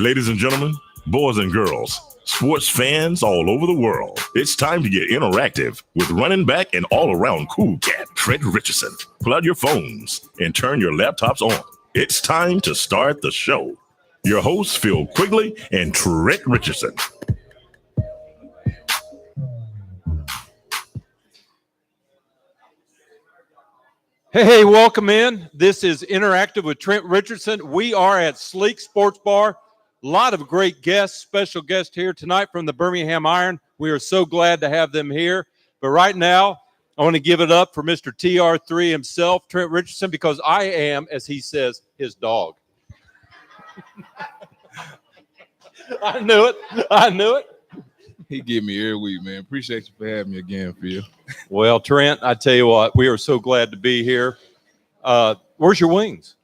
Ladies and gentlemen, boys and girls, sports fans all over the world, it's time to get interactive with running back and all-around cool cat, Trent Richardson. Pull out your phones and turn your laptops on. It's time to start the show. Your hosts, Phil Quigley and Trent Richardson. Hey, welcome in. This is Interactive with Trent Richardson. We are at Sleek Sports Bar. A lot of great guests, special guests here tonight from the Birmingham Iron. We are so glad to have them here. But right now, I want to give it up for Mr. TR3 himself, Trent Richardson, because I am, as he says, his dog. I knew it. He get me every week, man. Appreciate you for having me again, Phil. Well, Trent, I tell you what, we are so glad to be here. Where's your wings?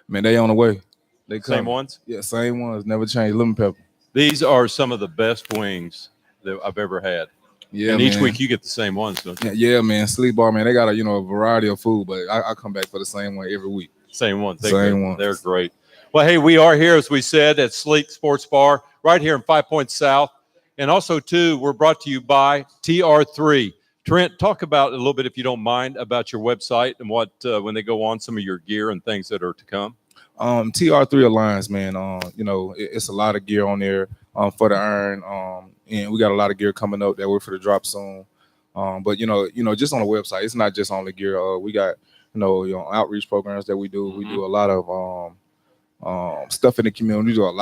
Man, they on the way. They come. Same ones? Yeah, same ones. Never change. Lemon pepper. These are some of the best wings that I've ever had. Yeah, and each man. week you get the same ones, don't you? Yeah, man. Sleep Bar, man. They got a variety of food, but I come back for the same one every week. Same ones. Same ones. They're great. Well, hey, we are here, as we said, at Sleek Sports Bar, right here in 5 Points South. And also, too, we're brought to you by TR3. Trent, talk about a little bit, if you don't mind, about your website and what when they go on, some of your gear and things that are to come. TR3 Alliance, man. It's a lot of gear on there for the iron. And we got a lot of gear coming up that we're for the drop soon. But just on the website, it's not just on the gear. We got outreach programs that we do. We do a lot of stuff in the community. We do a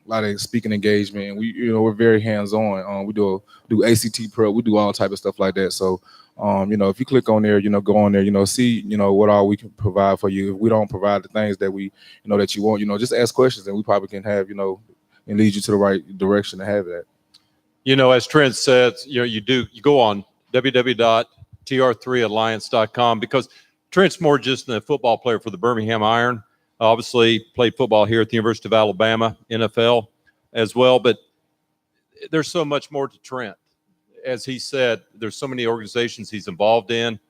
lot of speaking engagement. And we're very hands-on. We do ACT prep. We do all type of stuff like that. So, if you click on there, go on there, see, what all we can provide for you. If we don't provide the things that we, that you want, just ask questions and we probably can have, and lead you to the right direction to have that. As Trent said, you go on www.tr3alliance.com because Trent's more just than a football player for the Birmingham Iron. Obviously played football here at the University of Alabama, NFL as well, but there's so much more to Trent. As he said, there's so many organizations he's involved in,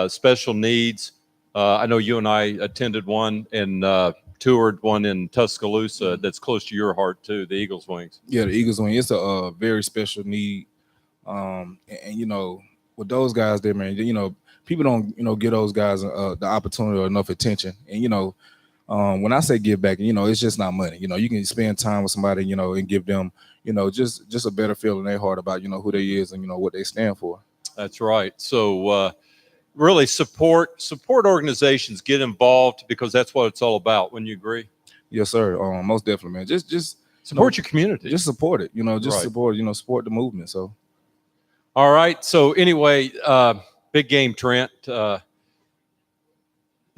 special needs. I know you and I attended one and toured one in Tuscaloosa that's close to your heart too, the Eagles Wings. Yeah, the Eagles Wing. It's a very special need. With those guys there, man, people don't, give those guys the opportunity or enough attention. And, when I say give back, it's just not money. You can spend time with somebody, and give them, just a better feel in their heart about, who they is and, what they stand for. That's right. So really support organizations, get involved because that's what it's all about. Wouldn't you agree? Yes, sir. Most definitely, man. Just support your community. Just support it. Support, support the movement. So. All right. So anyway, big game, Trent. The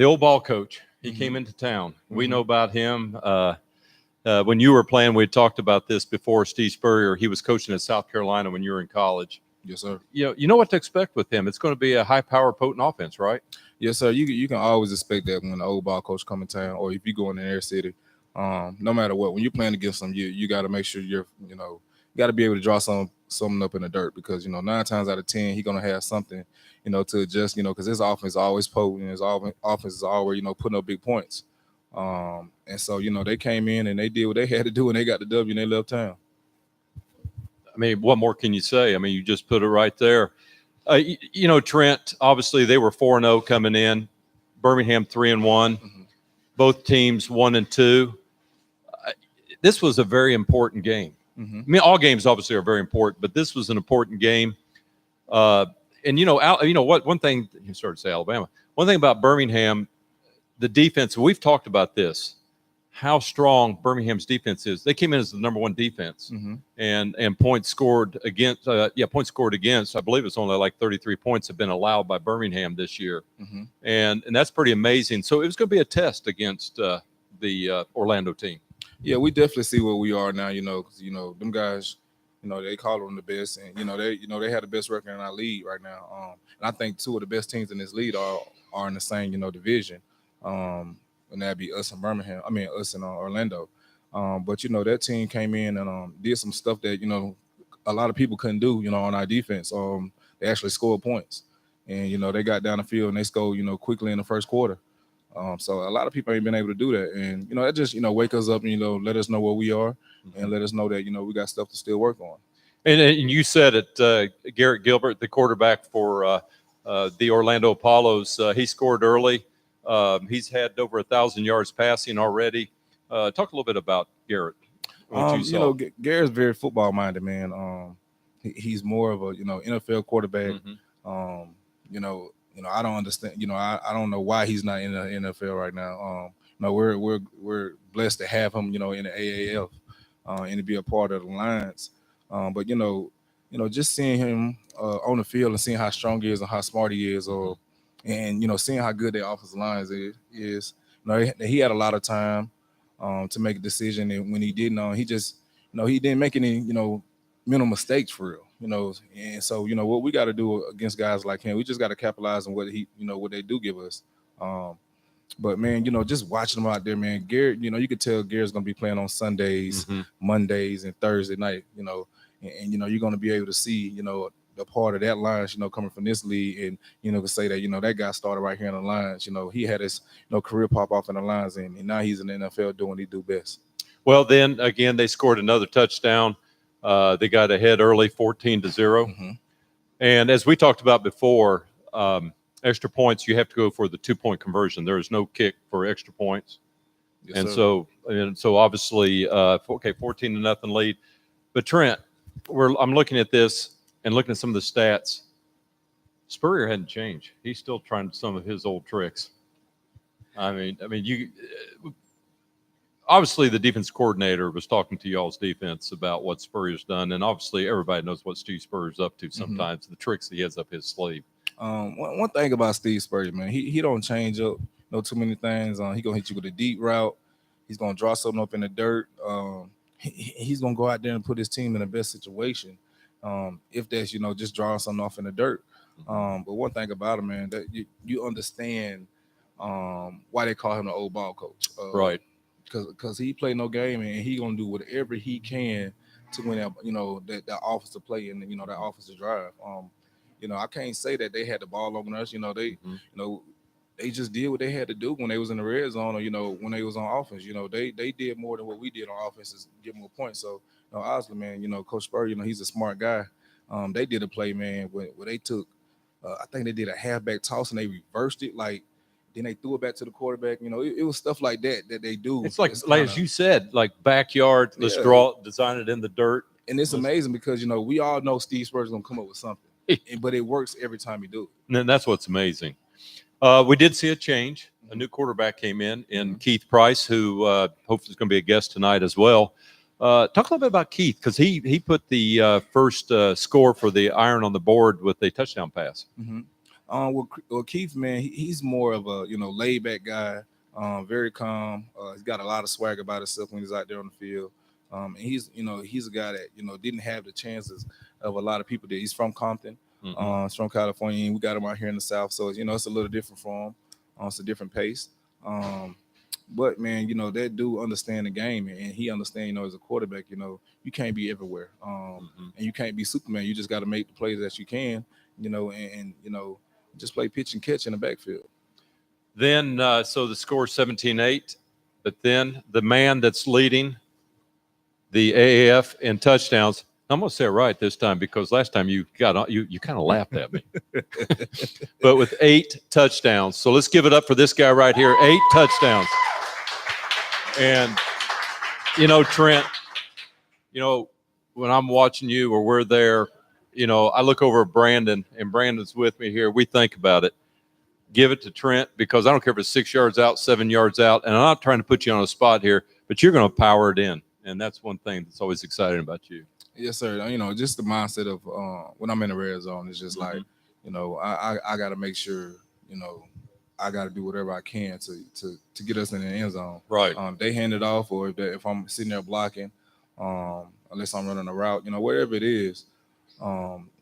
old ball coach. He came into town. We know about him. When you were playing, we talked about this before. Steve Spurrier, he was coaching at South Carolina when you were in college. Yes, sir. You know what to expect with him. It's going to be a high-power, potent offense, right? Yes, sir. You can always expect that when the old ball coach come in town, or if you go in the air city. No matter what, when you're playing against them, you got to make sure you got to be able to draw something up in the dirt because 9 times out of 10 he's gonna have something to adjust because his offense is always potent. His offense is always putting up big points. And so they came in and they did what they had to do and they got the W and they left town. I mean, what more can you say? I mean, you just put it right there. Trent, obviously they were 4-0 coming in. Birmingham 3-1. Mm-hmm. Both teams 1-2. This was a very important game. Mm-hmm. I mean, all games obviously are very important, but this was an important game. And what? One thing you started to say Alabama. One thing about Birmingham, the defense. We've talked about this. How strong Birmingham's defense is. They came in as the number 1 defense, mm-hmm. and points scored against. Points scored against. I believe it's only like 33 points have been allowed by Birmingham this year, mm-hmm. and that's pretty amazing. So it was going to be a test against the Orlando team. Yeah, we definitely see where we are now, because, them guys, they call them the best and, they have the best record in our league right now. And I think 2 of the best teams in this league are in the same, division. And that'd be us and Birmingham. I mean, us and Orlando. But, that team came in and did some stuff that, a lot of people couldn't do, on our defense. They actually scored points. And, they got down the field and they scored, quickly in the first quarter. So a lot of people ain't been able to do that, and that just wake us up and let us know where we are, and let us know that we got stuff to still work on. And you said it, Garrett Gilbert, the quarterback for the Orlando Apollos, he scored early. He's had over 1,000 yards passing already. Talk a little bit about Garrett. What you saw. Garrett's very football minded, man. He's more of a NFL quarterback. I don't understand. I don't know why he's not in the NFL right now. We're blessed to have him, in the AAF, and to be a part of the Lions. But just seeing him on the field and seeing how strong he is and how smart he is, and seeing how good their offensive lines is. He had a lot of time to make a decision, and when he didn't, he just he didn't make any mental mistakes for real. And so what we got to do against guys like him, we just got to capitalize on what what they do give us. But man, just watching them out there, man, Garrett, you could tell Garrett's gonna be playing on Sundays, Mondays, and Thursday night. And you're gonna be able to see the part of that line, coming from this league, and can say that that guy started right here in the Lions. He had his career pop off in the Lions, and now he's in the NFL doing what he do best. Well, then again, they scored another touchdown. They got ahead early, 14-0. And as we talked about before, extra points, you have to go for the 2-point conversion. There is no kick for extra points. Yes, so obviously, 14-0 lead. But Trent, I'm looking at this and looking at some of the stats. Spurrier hadn't changed. He's still trying some of his old tricks. I mean, you obviously the defense coordinator was talking to y'all's defense about what Spurrier's done, and obviously everybody knows what Steve Spurrier's up to sometimes, the tricks he has up his sleeve. One thing about Steve Spurrier, man, he don't change up too many things. He gonna hit you with a deep route. He's gonna draw something up in the dirt. He's gonna go out there and put his team in the best situation. If that's just drawing something off in the dirt. But one thing about him, man, that you understand why they call him the old ball coach, right? Because he played no game, and he gonna do whatever he can to win that offensive play and that offensive drive. I can't say that they had the ball on us. They just did what they had to do when they was in the red zone, or when they was on offense. They did more than what we did on offense is get more points. So honestly, man, Coach Spurrier, he's a smart guy. They did a play, man, where they took, I think they did a halfback toss and they reversed it, then they threw it back to the quarterback. It was stuff like that they do. It's like as you said, like backyard. Let's design it in the dirt. And it's amazing because we all know Steve Spurrier's gonna come up with something, but it works every time he do it. And that's what's amazing. We did see a change. A new quarterback came in Keith Price, who hopefully is going to be a guest tonight as well. Talk a little bit about Keith, because he put the first score for the Iron on the board with a touchdown pass. Well, Keith, man, he's more of a laid back guy, very calm. He's got a lot of swag about himself when he's out there on the field. And he's a guy that didn't have the chances of a lot of people. He's from Compton. He's from California, and we got him out here in the South, so it's a little different for him. It's a different pace. But man, that dude understand the game, and he understand, as a quarterback, you can't be everywhere, and you can't be Superman. You just got to make the plays that you can, and just play pitch and catch in the backfield. Then, so the score 17-8, but then the man that's leading the AAF in touchdowns. I'm going to say it right this time, because last time you kind of laughed at me. But with 8 touchdowns. So let's give it up for this guy right here. 8 touchdowns. And, Trent, when I'm watching you or we're there, I look over at Brandon, and Brandon's with me here. We think about it. Give it to Trent, because I don't care if it's 6 yards out, 7 yards out. And I'm not trying to put you on a spot here, but you're going to power it in. And that's one thing that's always exciting about you. Yes, sir. Just the mindset of when I'm in the red zone, it's just like, I got to make sure, I got to do whatever I can to get us in the end zone. Right. They hand it off, or if I'm sitting there blocking, unless I'm running a route, whatever it is,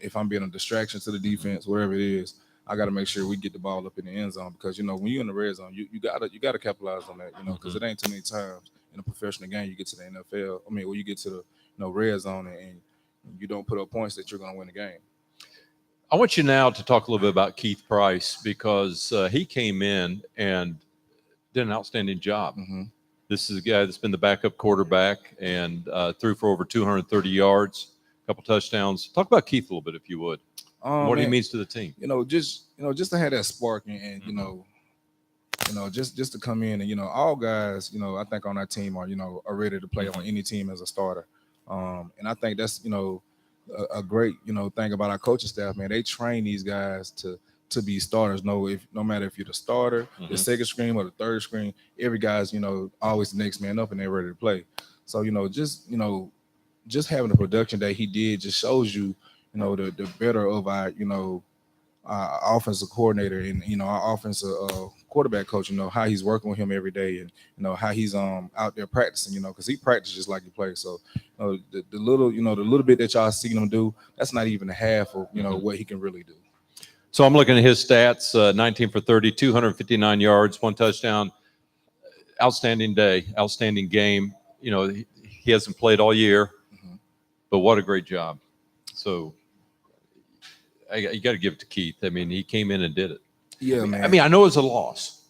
if I'm being a distraction to the defense, whatever it is, I got to make sure we get the ball up in the end zone, because when you're in the red zone, you gotta capitalize on that, because it ain't too many times in a professional game you get to the NFL. Where you get to the red zone and you don't put up points that you're going to win the game. I want you now to talk a little bit about Keith Price, because he came in and did an outstanding job. Mm-hmm. This is a guy that's been the backup quarterback and threw for over 230 yards, a couple touchdowns. Talk about Keith a little bit, if you would. What he means to the team. Just to have that spark and just to come in and all guys, I think on our team are ready to play on any team as a starter. And I think that's a great thing about our coaching staff, man. They train these guys to be starters. No matter if you're the starter, the second string or the third string, every guy's always the next man up and they're ready to play. So just having the production that he did just shows you the better of our offensive coordinator and our offensive quarterback coach, how he's working with him every day and how he's out there practicing, because he practices just like he plays. So the little bit that y'all seen him do, that's not even a half of what he can really do. So I'm looking at his stats: 19 for 30, 259 yards, 1 touchdown. Outstanding day, outstanding game. He hasn't played all year, but what a great job. So you got to give it to Keith. I mean, he came in and did it. Yeah, man. I mean, I know it's a loss,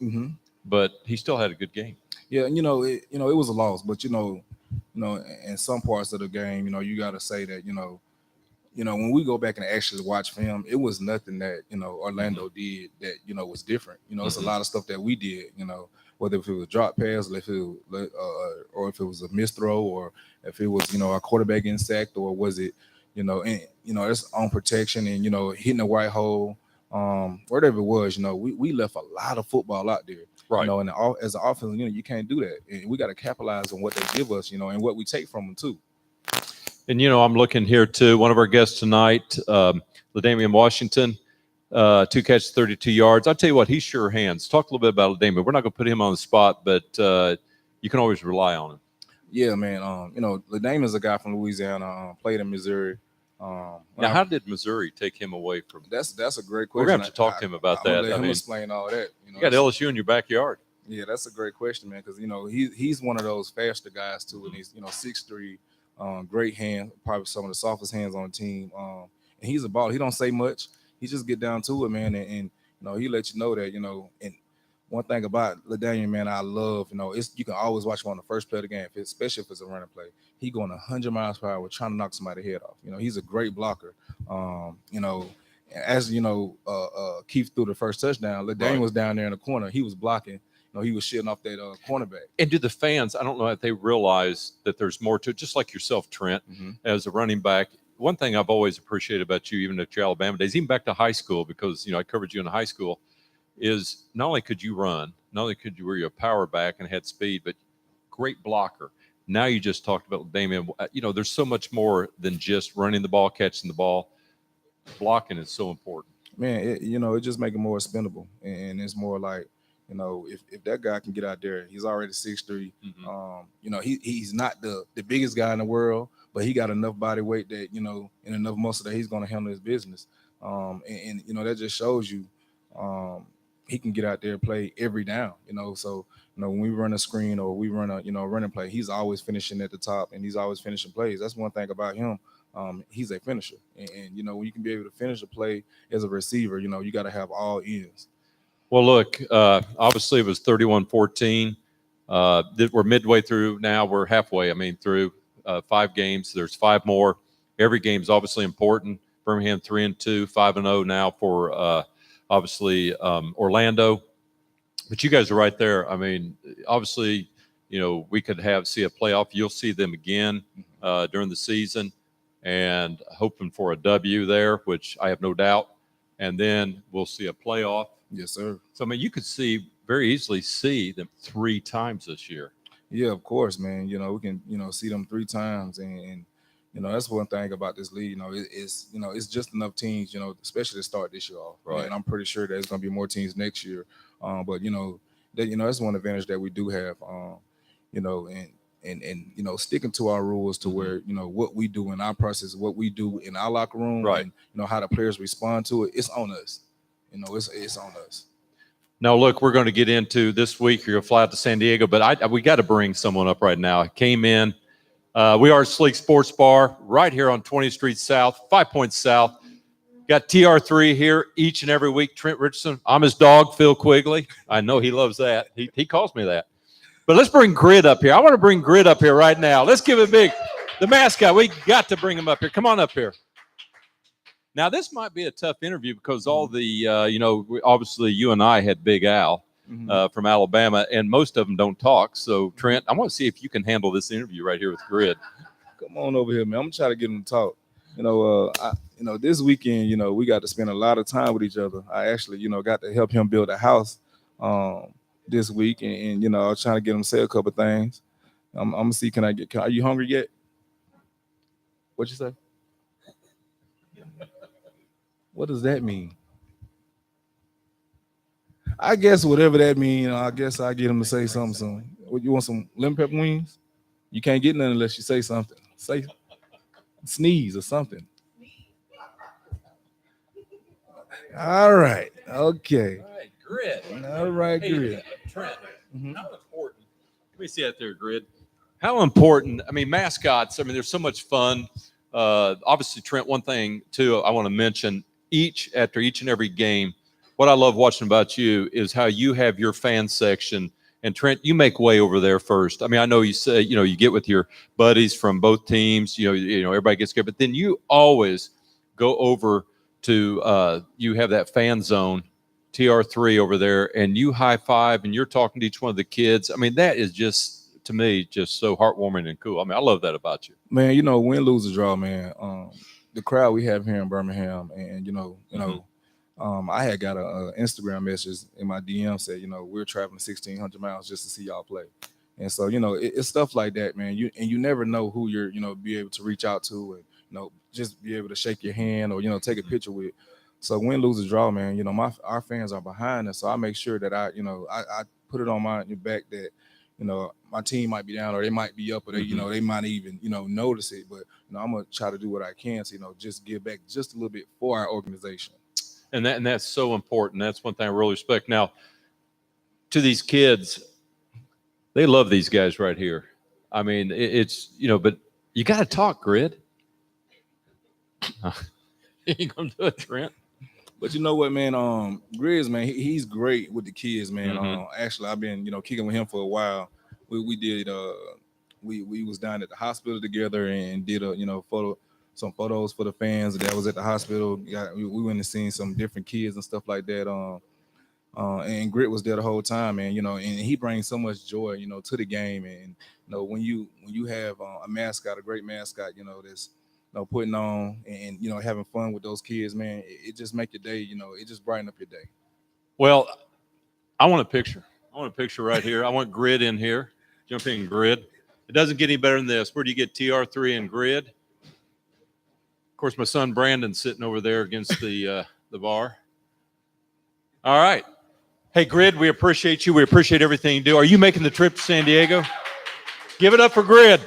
but he still had a good game. Yeah, it was a loss, but in some parts of the game, you got to say that when we go back and actually watch film, it was nothing that Orlando did that was different. It's a lot of stuff that we did. Whether if it was a drop pass, or if it was a missed throw, or if it was our quarterback getting sacked, or was it it's on protection and hitting the white hole, whatever it was. We left a lot of football out there. Right. And as an offense, you can't do that. And we got to capitalize on what they give us, and what we take from them too. And I'm looking here too. One of our guests tonight, LaDamian Washington, 2 catches, 32 yards. I'll tell you what, he's sure hands. Talk a little bit about LaDamian. We're not going to put him on the spot, but you can always rely on him. Yeah, man. LaDamian's a guy from Louisiana. Played in Missouri. Now, how did Missouri take him away from? That's a great question. We're going to have to talk to him about that. Let him explain all that. You got LSU in your backyard. Yeah, that's a great question, man. Because he's one of those faster guys too, and he's 6'3", great hand, probably some of the softest hands on the team. And he's a baller. He don't say much. He just get down to it, man. And he let you know that And one thing about LaDamian, man, I love, you can always watch him on the first play of the game, especially if it's a running play. He going 100 miles per hour trying to knock somebody's head off. He's a great blocker. As Keith threw the first touchdown, LaDamian was down there in the corner. He was blocking. He was shitting off that cornerback. And do the fans, I don't know if they realize that there's more to it, just like yourself, Trent, as a running back. One thing I've always appreciated about you, even at your Alabama days, even back to high school, because, I covered you in high school, is not only could you run, not only were you a power back and had speed, but great blocker. Now you just talked about Damian. There's so much more than just running the ball, catching the ball. Blocking is so important. Man, it just makes it more expendable. And it's more like, if that guy can get out there, he's already 6'3". He's not the biggest guy in the world, but he got enough body weight that, and enough muscle that he's going to handle his business. And that just shows you he can get out there and play every down, So, when we run a screen or we run a, running play, he's always finishing at the top and he's always finishing plays. That's one thing about him. He's a finisher. And when you can be able to finish a play as a receiver, you got to have all ends. Well, look, obviously it was 31-14. We're midway through now. We're halfway, through 5 games. There's 5 more. Every game's obviously important. Birmingham 3-2, 5-0 now for obviously Orlando. But you guys are right there. Obviously, we could see a playoff. You'll see them again during the season, and hoping for a W there, which I have no doubt. And then we'll see a playoff. Yes, sir. So, you could very easily see them 3 times this year. Yeah, of course, man. We can, see them 3 times. And that's one thing about this league. It's just enough teams, especially to start this year off. Right. And I'm pretty sure there's going to be more teams next year. But, that's one advantage that we do have, and sticking to our rules to where, what we do in our process, what we do in our locker room, right. And, how the players respond to it, it's on us. It's on us. Now, look, we're going to get into this week. You're going to fly out to San Diego, but we got to bring someone up right now. Came in. We are Sleek Sports Bar right here on 20th Street South, 5 Points South. Got TR3 here each and every week. Trent Richardson. I'm his dog, Phil Quigley. I know he loves that. He calls me that. But let's bring Grid up here. I want to bring Grid up here right now. Let's give it big. The mascot. We got to bring him up here. Come on up here. Now, this might be a tough interview because all the, obviously you and I had Big Al from Alabama, and most of them don't talk. So, Trent, I want to see if you can handle this interview right here with Grid. Come on over here, man. I'm gonna try to get him to talk. This weekend, we got to spend a lot of time with each other. I actually, got to help him build a house this week, and I was trying to get him to say a couple of things. I'm gonna see, are you hungry yet? What you say? What does that mean? I guess whatever that means, I guess I'll get him to say something soon. What, you want some lemon pepper wings? You can't get none unless you say something. Say, sneeze or something. All right. Okay. All right, Grid. All right, Hey, Grid. Trent, how important? Let me see that there, Grid. How important? I mean, mascots. I mean, there's so much fun. Obviously, Trent. One thing too, I want to mention after each and every game. What I love watching about you is how you have your fan section. And Trent, you make way over there first. I mean, I know you say you get with your buddies from both teams. Everybody gets good, but then you always go over to you have that fan zone, TR3 over there, and you high five and you're talking to each one of the kids. I mean, that is just, to me, just so heartwarming and cool. I mean, I love that about you. Man, win, lose, or draw, man. The crowd we have here in Birmingham, and I had got a Instagram message in my DM said, we're traveling 1,600 miles just to see y'all play. And so, it's stuff like that, man. You never know who you're, be able to reach out to and, just be able to shake your hand or, take a picture with. So win, lose, or draw, man, our fans are behind us. So I make sure that I put it on my back that, my team might be down or they might be up or they, they might even, notice it. But, I'm going to try to do what I can to, just give back just a little bit for our organization. And that's so important. That's one thing I really respect. Now, to these kids, they love these guys right here. I mean, it's but you got to talk, Grid. You gonna do it, Trent? But you know what, man? Grizz, man, he's great with the kids, man. Actually, I've been kicking with him for a while. We did we was down at the hospital together and did some photos for the fans that was at the hospital. We went and seen some different kids and stuff like that. And Grit was there the whole time, man. And he brings so much joy, to the game. And when you have a mascot, a great mascot, that's putting on and having fun with those kids, man, it just make your day. It just brighten up your day. Well, I want a picture. Right here. I want Grid in here. Jump in, Grid. It doesn't get any better than this. Where do you get TR3 and Grid? Of course, my son Brandon's sitting over there against the bar. All right. Hey, Grid, we appreciate you. We appreciate everything you do. Are you making the trip to San Diego? Give it up for Grid.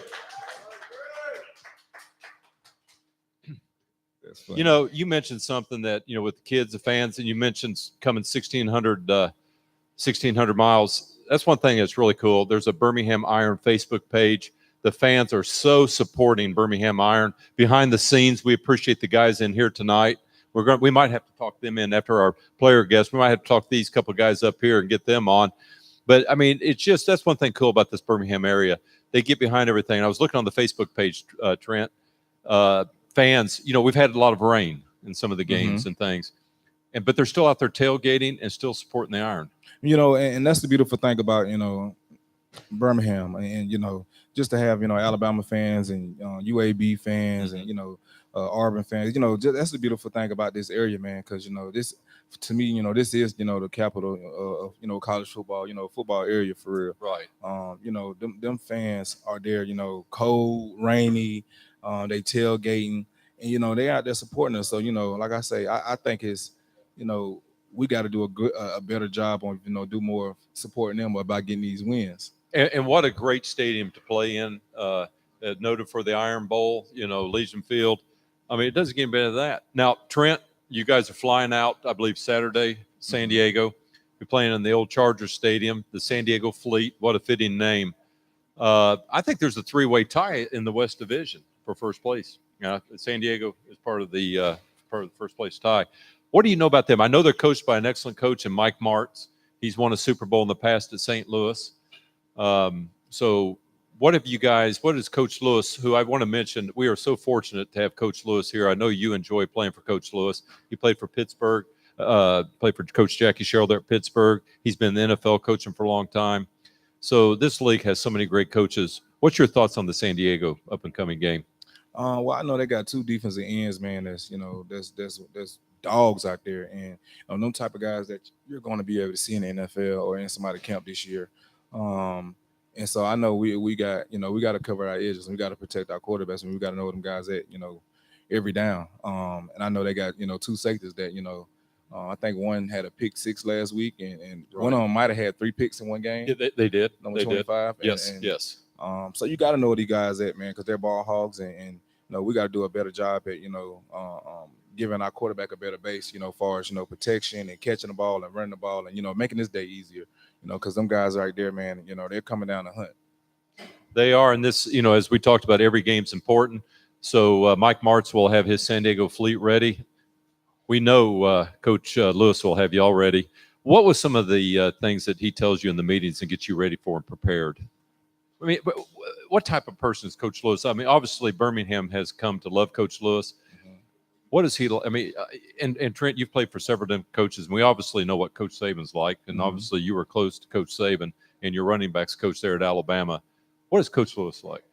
That's funny. You mentioned something that, with the kids, the fans, and you mentioned coming 1,600 miles. That's one thing that's really cool. There's a Birmingham Iron Facebook page. The fans are so supporting Birmingham Iron. Behind the scenes, we appreciate the guys in here tonight. We might have to talk them in after our player guests. We might have to talk these couple of guys up here and get them on. But I mean, that's one thing cool about this Birmingham area. They get behind everything. I was looking on the Facebook page, Trent. Fans, we've had a lot of rain in some of the games and things, but they're still out there tailgating and still supporting the Iron. And that's the beautiful thing about Birmingham, and just to have Alabama fans and UAB fans and Auburn fans. That's the beautiful thing about this area, man. Because this, to me, this is the capital of college football. Football area for real. Right. Them fans are there. Cold, rainy. They tailgating, and they out there supporting us. So like I say, I think it's we got to do a better job on do more supporting them about getting these wins. And what a great stadium to play in. Noted for the Iron Bowl, Legion Field. I mean, it doesn't get any better than that. Now, Trent, you guys are flying out, I believe, Saturday, San Diego. You're playing in the old Chargers Stadium, the San Diego Fleet. What a fitting name. I think there's a three-way tie in the West Division for first place. San Diego is part of the part of the first place tie. What do you know about them? I know they're coached by an excellent coach in Mike Martz. He's won a Super Bowl in the past at St. Louis. So what is Coach Lewis, who I want to mention, we are so fortunate to have Coach Lewis here. I know you enjoy playing for Coach Lewis. He played for Pittsburgh, played for Coach Jackie Sherrill there at Pittsburgh. He's been in the NFL coaching for a long time. So this league has so many great coaches. What's your thoughts on the San Diego up-and-coming game? Well, I know they got two defensive ends, man. That's dogs out there, and them type of guys that you're going to be able to see in the NFL or in somebody camp this year. And so I know we got to cover our edges, and we got to protect our quarterbacks, and we got to know where them guys at, every down. And I know they got two safeties that I think one had a pick 6 last week, and Right. one of them might have had 3 picks in one game. Yeah, they did. Number They 25. did. Yes. So you got to know where these guys at, man, because they're ball hogs, and we got to do a better job at giving our quarterback a better base, far as protection and catching the ball and running the ball and making this day easier, because them guys right there, man, they're coming down to hunt. They are, and this, as we talked about, every game's important. So Mike Martz will have his San Diego fleet ready. We know Coach Lewis will have you all ready. What was some of the things that he tells you in the meetings and gets you ready for and prepared? I mean, what type of person is Coach Lewis? I mean, obviously Birmingham has come to love Coach Lewis. Mm-hmm. What is he? I mean, and Trent, you've played for several different coaches, and we obviously know what Coach Saban's like, and mm-hmm. obviously you were close to Coach Saban, and your running backs coach there at Alabama. What is Coach Lewis like?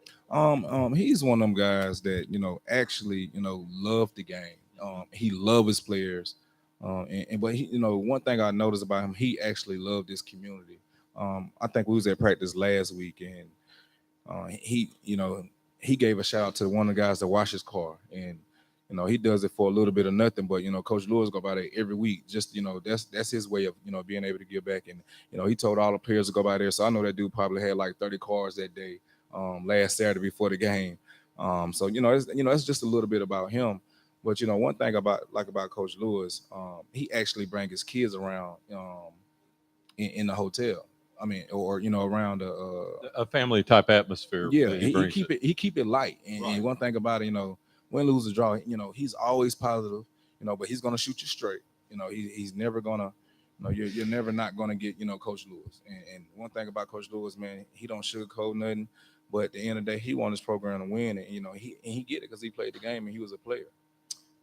He's one of them guys that actually love the game. He loves his players, but he, one thing I noticed about him, he actually loved this community. I think we was at practice last week, and he gave a shout out to one of the guys that washed his car, and he does it for a little bit of nothing, but Coach Lewis go by there every week. Just that's his way of being able to give back, and he told all the players to go by there. So I know that dude probably had like 30 cars that day, last Saturday before the game. So it's just a little bit about him. But one thing about Coach Lewis, he actually bring his kids around in the hotel. I mean, or around a family type atmosphere. Yeah, he keep it light. And, right. And one thing about it, win, lose, or draw, he's always positive. But he's gonna shoot you straight. He's never gonna. You're never not gonna get Coach Lewis. And one thing about Coach Lewis, man, he don't sugarcoat nothing. But at the end of the day, he wants his program to win, and he get it because he played the game and he was a player.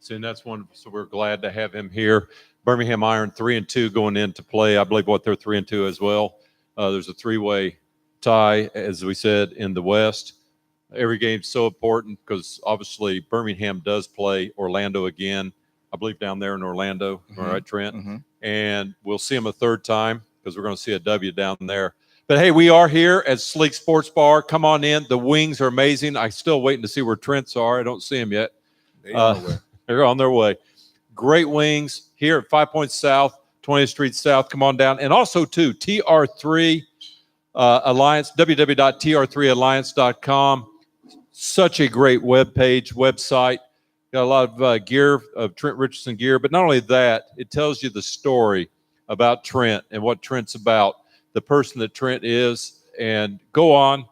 So that's wonderful. So we're glad to have him here. Birmingham Iron 3-2 going into play. I believe they're 3-2 as well. There's a 3-way tie, as we said, in the West. Every game's so important because obviously Birmingham does play Orlando again. I believe down there in Orlando. Mm-hmm. All right, Trent. Mm-hmm. And we'll see them a third time because we're going to see a W down there. But hey, we are here at Sleek Sports Bar. Come on in. The wings are amazing. I'm still waiting to see where Trent's are. I don't see them yet. They're on their way. Great wings here at 5 Points South, 20th Street South. Come on down. And also, too, TR3 Alliance, www.tr3alliance.com. Such a great website. Got a lot of gear, of Trent Richardson gear. But not only that, it tells you the story about Trent and what Trent's about, the person that Trent is. And go on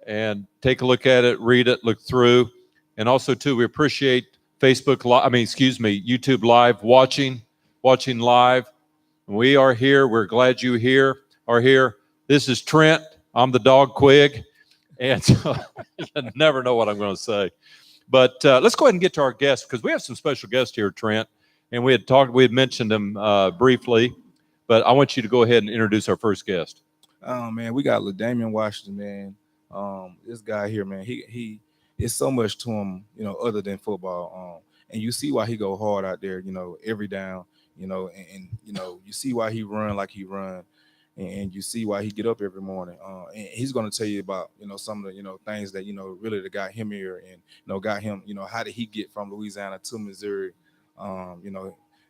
and take a look at it, read it, look through. And also, too, we appreciate YouTube Live, watching live. We are here. We're glad you are here. This is Trent. I'm the dog Quig. And so I never know what I'm going to say. But let's go ahead and get to our guests because we have some special guests here, Trent. And we had mentioned them briefly. But I want you to go ahead and introduce our first guest. Oh, man, we got LaDamian Washington, man. This guy here, man, he it's so much to him, other than football. And you see why he go hard out there, every down, and you see why he run like he run, and you see why he get up every morning. And he's going to tell you about, some of the, things that, really that got him here and, got him, how did he get from Louisiana to Missouri?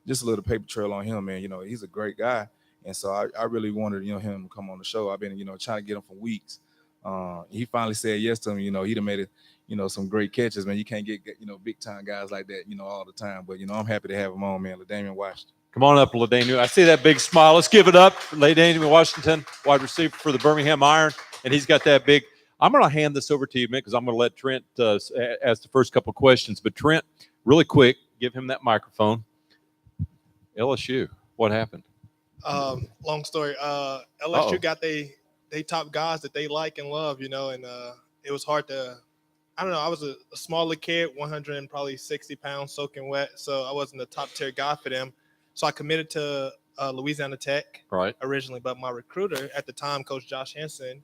Just a little paper trail on him, man. He's a great guy. And so I really wanted, him to come on the show. I've been, trying to get him for weeks. He finally said yes to me. He done made it, some great catches, man. You can't get big time guys like that, all the time. But, I'm happy to have him on, man. LaDamian Washington. Come on up, LaDamian. I see that big smile. Let's give it up. LaDamian Washington, wide receiver for the Birmingham Iron. And he's got that big. I'm going to hand this over to you, man, because I'm going to let Trent ask the first couple questions. But, Trent, really quick, give him that microphone. LSU, what happened? Long story. LSU got they top guys that they like and love, and it was hard to. I don't know. I was a smaller kid, 100 and probably 60 pounds, soaking wet, so I wasn't a top tier guy for them. So I committed to Louisiana Tech originally, but my recruiter at the time, Coach Josh Henson,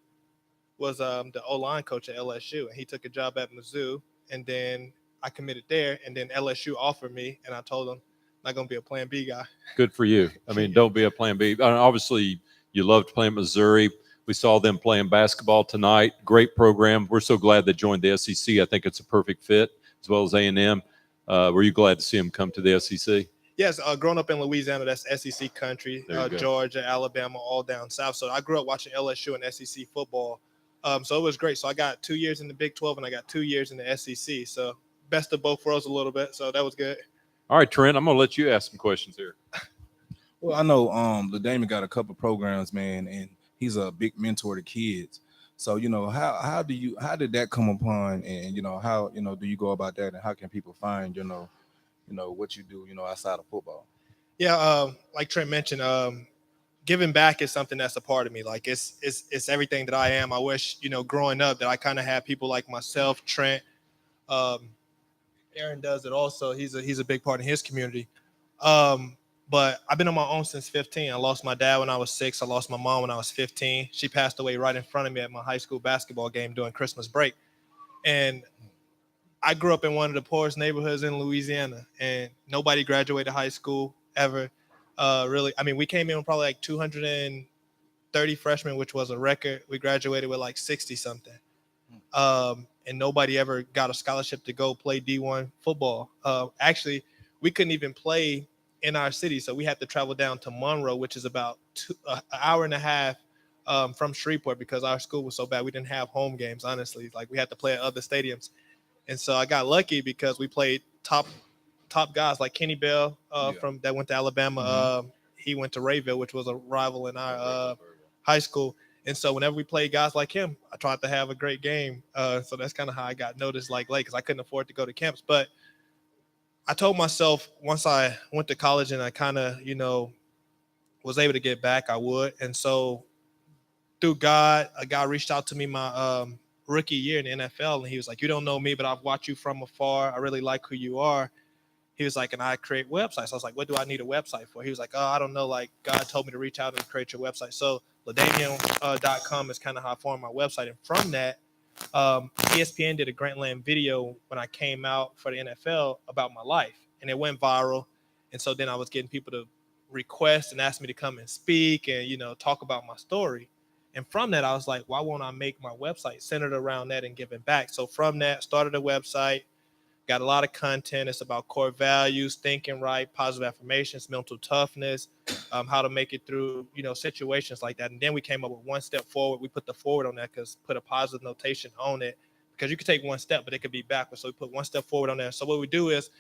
was the O-line coach at LSU, and he took a job at Mizzou, and then I committed there, and then LSU offered me, and I told them, not going to be a plan B guy. Good for you. I mean, don't be a plan B. Obviously, you loved playing Missouri. We saw them playing basketball tonight. Great program. We're so glad they joined the SEC. I think it's a perfect fit, as well as A&M. Were you glad to see them come to the SEC? Yes, growing up in Louisiana, that's SEC country. Georgia, Alabama, all down south. So I grew up watching LSU and SEC football. So it was great. So I got 2 years in the Big 12 and I got 2 years in the SEC. So best of both worlds a little bit. So that was good. All right, Trent, I'm going to let you ask some questions here. Well, I know LaDainian got a couple programs, man, and he's a big mentor to kids. So, how did that come upon, and how do you go about that, and how can people find what you do outside of football? Yeah, like Trent mentioned, giving back is something that's a part of me. Like it's everything that I am. I wish growing up that I kind of had people like myself, Trent, Aaron does it also. He's a big part in his community. But I've been on my own since 15. I lost my dad when I was 6. I lost my mom when I was 15. She passed away right in front of me at my high school basketball game during Christmas break. And I grew up in one of the poorest neighborhoods in Louisiana, and nobody graduated high school ever. Really, I mean, we came in with probably like 230 freshmen, which was a record. We graduated with like 60 something. And nobody ever got a scholarship to go play D1 football. Actually, we couldn't even play in our city, so we had to travel down to Monroe, which is about an hour and a half from Shreveport, because our school was so bad. We didn't have home games, honestly. Like, we had to play at other stadiums. And so I got lucky because we played top guys like Kenny Bell from that went to Alabama. Mm-hmm. He went to Rayville, which was a rival in our high school. And so whenever we played guys like him, I tried to have a great game. So that's kind of how I got noticed like late, because I couldn't afford to go to camps. But I told myself once I went to college and I kind of, was able to get back, I would. And so through God, a guy reached out to me my rookie year in the NFL, and he was like, "You don't know me, but I've watched you from afar. I really like who you are." He was like, "And I create websites." I was like, "What do I need a website for?" He was like, "Oh, I don't know. Like, God told me to reach out and create your website." So LaDainian.com is kind of how I formed my website. And from that, ESPN did a Grantland video when I came out for the NFL about my life, and it went viral. And so then I was getting people to request and ask me to come and speak and, talk about my story. And from that, I was like, why won't I make my website centered around that and giving back? So from that, started a website, got a lot of content. It's about core values, thinking right, positive affirmations, mental toughness, how to make it through, situations like that. And then we came up with one step forward. We put the forward on that because put a positive notation on it, because you could take one step, but it could be backwards. So we put one step forward on there. So what we do is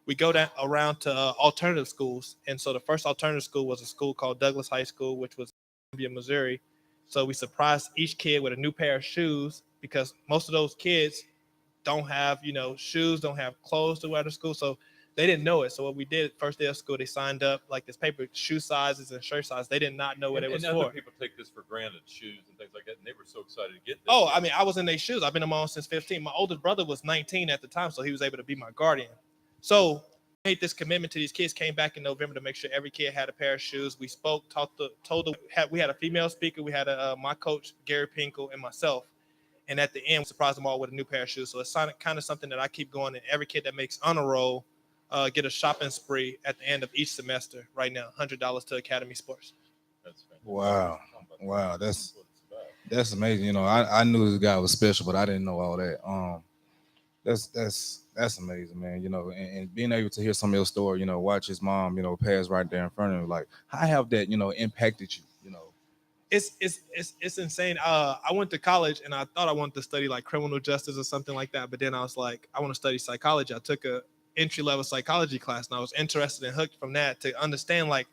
we go down around to alternative schools. And so the first alternative school was a school called Douglas High School, which was in Columbia, Missouri. So we surprised each kid with a new pair of shoes, because most of those kids don't have, shoes, don't have clothes to wear to school. So they didn't know it. So what we did, first day of school, they signed up like this paper, shoe sizes and shirt sizes. They did not know what it was and for. Other people take this for granted, shoes and things like that, and they were so excited to get this. Oh, I mean, I was in their shoes. I've been in my own since 15. My oldest brother was 19 at the time, so he was able to be my guardian. So I made this commitment to these kids, came back in November to make sure every kid had a pair of shoes. We spoke, we had a female speaker. We had my coach, Gary Pinkel, and myself. And at the end, we surprised them all with a new pair of shoes. So it's kind of something that I keep going. And every kid that makes honor roll get a shopping spree at the end of each semester right now, $100 to Academy Sports. That's fantastic. Wow. That's amazing. I knew this guy was special, but I didn't know all that. That's amazing, man. And being able to hear some of your story, watch his mom, pass right there in front of him. Like, how have that, impacted you? It's insane. I went to college and I thought I wanted to study like criminal justice or something like that. But then I was like, I want to study psychology. I took a entry-level psychology class and I was interested and hooked from that to understand like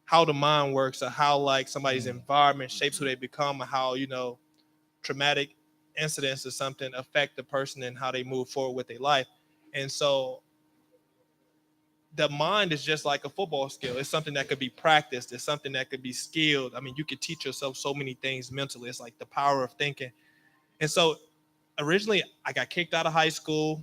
how the mind works, or how like somebody's environment shapes who they become, or how, traumatic incidents or something affect the person and how they move forward with their life. And so the mind is just like a football skill. It's something that could be practiced. It's something that could be skilled. I mean, you could teach yourself so many things mentally. It's like the power of thinking. And so originally I got kicked out of high school.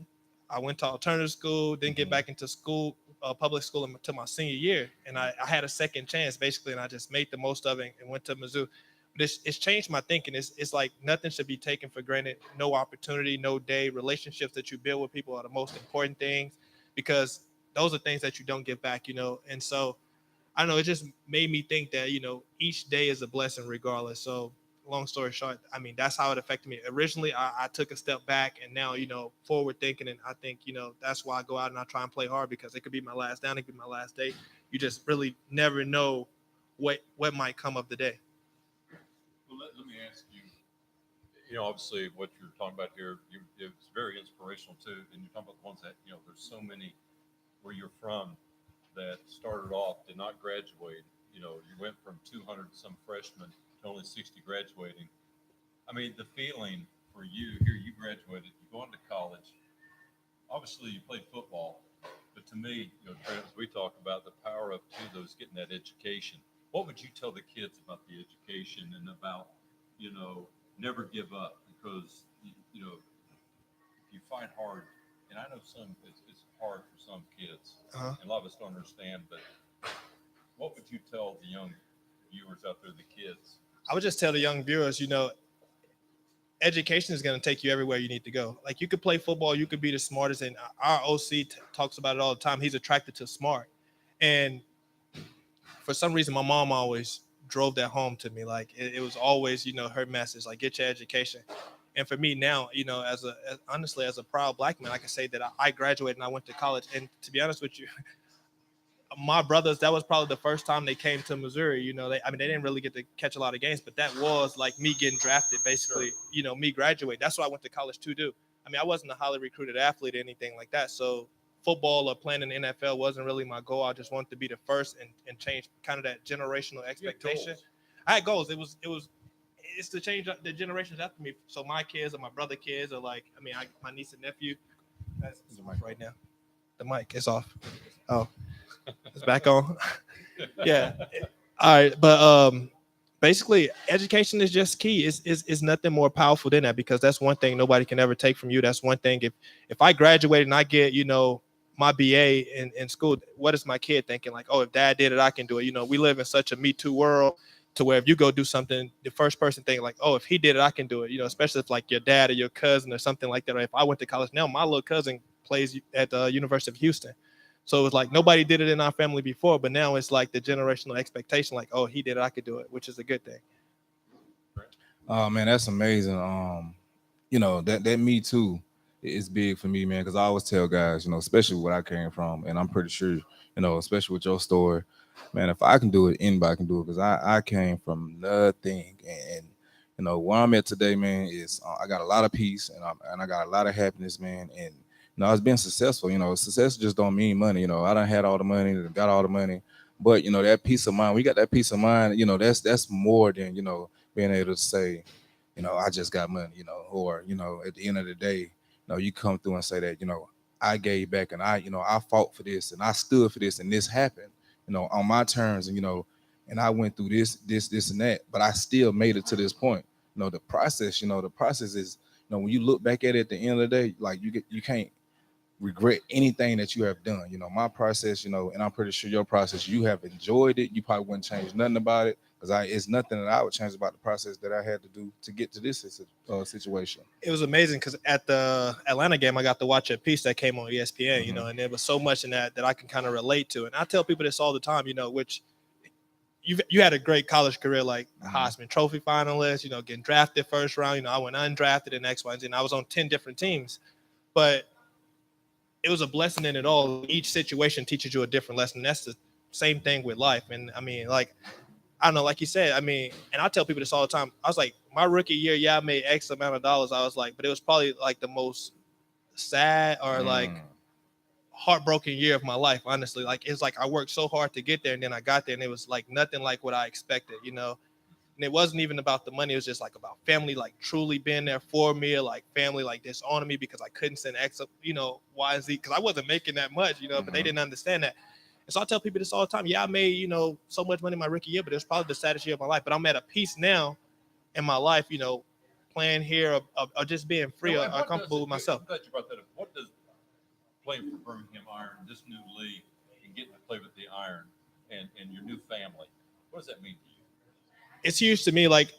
I went to alternative school, didn't get back into school, public school until my senior year. And I had a second chance basically, and I just made the most of it and went to Mizzou. But it's changed my thinking. It's like nothing should be taken for granted. No opportunity, no day. Relationships that you build with people are the most important things because those are things that you don't get back, And so I don't know, it just made me think that, each day is a blessing regardless. So long story short, I mean, that's how it affected me. Originally, I took a step back and now, forward thinking. And I think, that's why I go out and I try and play hard because it could be my last down. It could be my last day. You just really never know what might come of the day. Well, let me ask you, obviously what you're talking about here, it's very inspirational too. And you're talking about the ones that, there's so many where you're from that started off, did not graduate. You went from 200 some freshmen to only 60 graduating. I mean, the feeling for you here, you graduated, you go into college. Obviously, you played football, but to me, Trent, as we talk about the power of those getting that education. What would you tell the kids about the education and about, never give up because if you fight hard, and I know it's hard for some kids, and a lot of us don't understand, but what would you tell the young viewers out there, the kids? I would just tell the young viewers, education is going to take you everywhere you need to go. Like you could play football, you could be the smartest, and our OC talks about it all the time. He's attracted to smart, and for some reason, my mom always drove that home to me. Like it was always, her message, like get your education. And for me now, honestly, as a proud Black man, I can say that I graduated and I went to college. And to be honest with you, my brothers, that was probably the first time they came to Missouri. They didn't really get to catch a lot of games, but that was like me getting drafted, basically, me graduate. That's what I went to college to do. I mean, I wasn't a highly recruited athlete or anything like that. So football or playing in the NFL wasn't really my goal. I just wanted to be the first and change kind of that generational expectation. I had goals. It's to change the generations after me. So my kids or my brother kids are like, my niece and nephew. That's right now. The mic is off. Oh, it's back on. Yeah. All right. But basically, education is just key. It's nothing more powerful than that because that's one thing nobody can ever take from you. That's one thing. If I graduate and I get, my BA in school, what is my kid thinking? Like, oh, if dad did it, I can do it. We live in such a Me Too world to where if you go do something, the first person thinking like, oh, if he did it, I can do it. Especially if like your dad or your cousin or something like that. Or if I went to college now, my little cousin plays at the University of Houston. So it's like nobody did it in our family before, but now it's like the generational expectation, like, oh, he did it, I could do it, which is a good thing. Oh man, that's amazing. That Me Too is big for me, man, because I always tell guys, especially where I came from, and I'm pretty sure, especially with your story, man, if I can do it, anybody can do it, because I came from nothing, and where I'm at today, man, is I got a lot of peace and I got a lot of happiness, man, and I was being successful. Success just don't mean money. I done had all the money, got all the money, but that peace of mind, we got that peace of mind. That's more than being able to say, I just got money, or at the end of the day, you come through and say that, I gave back and I fought for this and I stood for this and this happened, on my terms, and I went through this and that, but I still made it to this point. The process is, when you look back at it at the end of the day, like you can't regret anything that you have done. My process, and I'm pretty sure your process, you have enjoyed it. You probably wouldn't change nothing about it because it's nothing that I would change about the process that I had to do to get to this situation. It was amazing because at the Atlanta game, I got to watch a piece that came on ESPN, and there was so much in that I can kind of relate to. And I tell people this all the time, which you had a great college career, like Heisman Trophy finalist, getting drafted first round. I went undrafted in X, Y, and Z, and I was on 10 different teams. But it was a blessing in it all. Each situation teaches you a different lesson. That's the same thing with life. And I mean, like, I don't know, like you said, and I tell people this all the time. I was like, my rookie year, I made X amount of dollars. I was like, but it was probably like the most sad or like heartbroken year of my life, honestly. Like, it's like I worked so hard to get there, and then I got there, and it was like nothing like what I expected, And it wasn't even about the money. It was just like about family, like truly being there for me, like family, like disowning me because I couldn't send X up, Y and Z, because I wasn't making that much, but they didn't understand that. And so I tell people this all the time. Yeah, I made, so much money my rookie year, but it was probably the saddest year of my life. But I'm at a peace now in my life, playing here or just being free or comfortable with myself. I'm glad you brought that up. What does playing for Birmingham Iron, this new league, and getting to play with the Iron and your new family, what does that mean to you? It's huge to me. Like,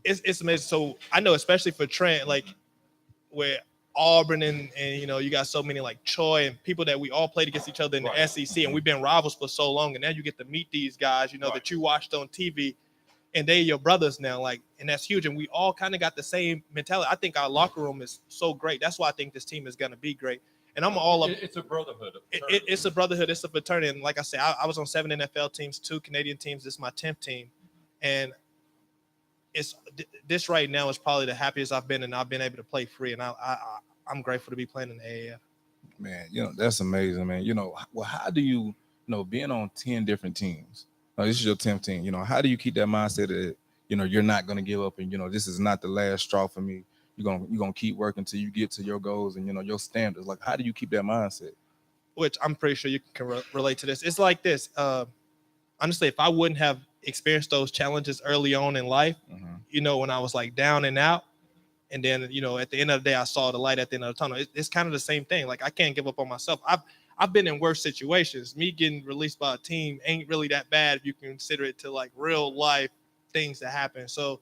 it's amazing. So I know, especially for Trent, like where Auburn and you got so many like Troy and people that we all played against each other in the SEC, and we've been rivals for so long, and now you get to meet these guys, that you watched on TV, and they're your brothers now, like, and that's huge. And we all kind of got the same mentality. I think our locker room is so great. That's why I think this team is going to be great. And I'm all up. It's a brotherhood. It's a brotherhood. It's a fraternity. And like I said, I was on 7 NFL teams, 2 Canadian teams. This is my 10th team, and this right now is probably the happiest I've been, and I've been able to play free, and I'm grateful to be playing in the AAF. Man, that's amazing, man. Well, how do you, being on 10 different teams? This is your 10th team. How do you keep that mindset that you're not going to give up, and this is not the last straw for me. You're gonna keep working till you get to your goals and your standards. Like, how do you keep that mindset? Which I'm pretty sure you can relate to this. It's like this. Honestly, if I wouldn't have experienced those challenges early on in life, when I was like down and out, and then at the end of the day I saw the light at the end of the tunnel. It's kind of the same thing. Like, I can't give up on myself. I've been in worse situations. Me getting released by a team ain't really that bad if you consider it to like real life things that happen. So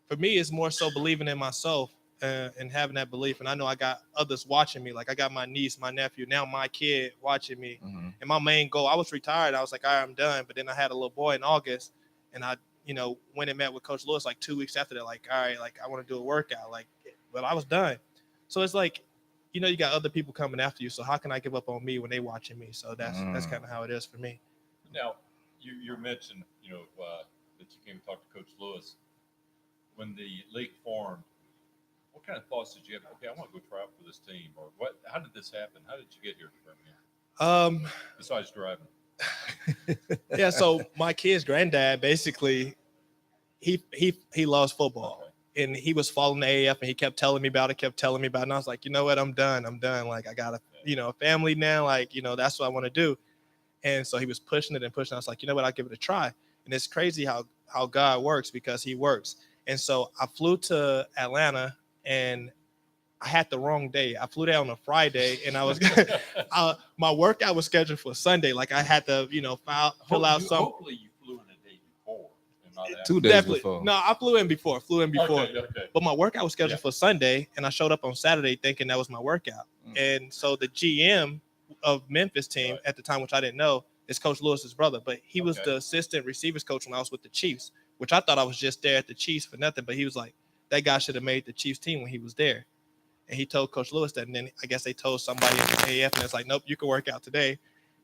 for me, it's more so believing in myself and having that belief. And I know I got others watching me. Like, I got my niece, my nephew, now my kid watching me. And my main goal, I was retired. I was like, all right, I'm done. But then I had a little boy in August, and I, went and met with Coach Lewis like 2 weeks after that. Like, all right, like I want to do a workout. Like, but I was done. So it's like, you got other people coming after you. So how can I give up on me when they watching me? So that's kind of how it is for me. Now, you mentioned, that you came to talk to Coach Lewis. When the league formed, what kind of thoughts did you have? Okay, I want to go try out for this team, or what? How did this happen? How did you get here to Birmingham? Besides driving. Yeah. So my kid's granddad, basically, he loves football. Okay. And he was following the AAF, and he kept telling me about it. And I was like, you know what? I'm done. Like, I got a family now. Like, that's what I want to do. And so he was pushing it. I was like, you know what? I'll give it a try. And it's crazy how God works, because he works. And so I flew to Atlanta, and I had the wrong day. I flew there on a Friday, and I was my workout was scheduled for Sunday. Like, I had to, fill out some. Hopefully you flew in the day before. 2 days before. No, I flew in before. Okay. But my workout was scheduled for Sunday, and I showed up on Saturday thinking that was my workout. And so the GM of Memphis team at the time, which I didn't know, is Coach Lewis's brother, but he was the assistant receivers coach when I was with the Chiefs, which I thought I was just there at the Chiefs for nothing. But he was like, that guy should have made the Chiefs team when he was there. And he told Coach Lewis that, and then I guess they told somebody in the AF, and it's like, nope, you can work out today.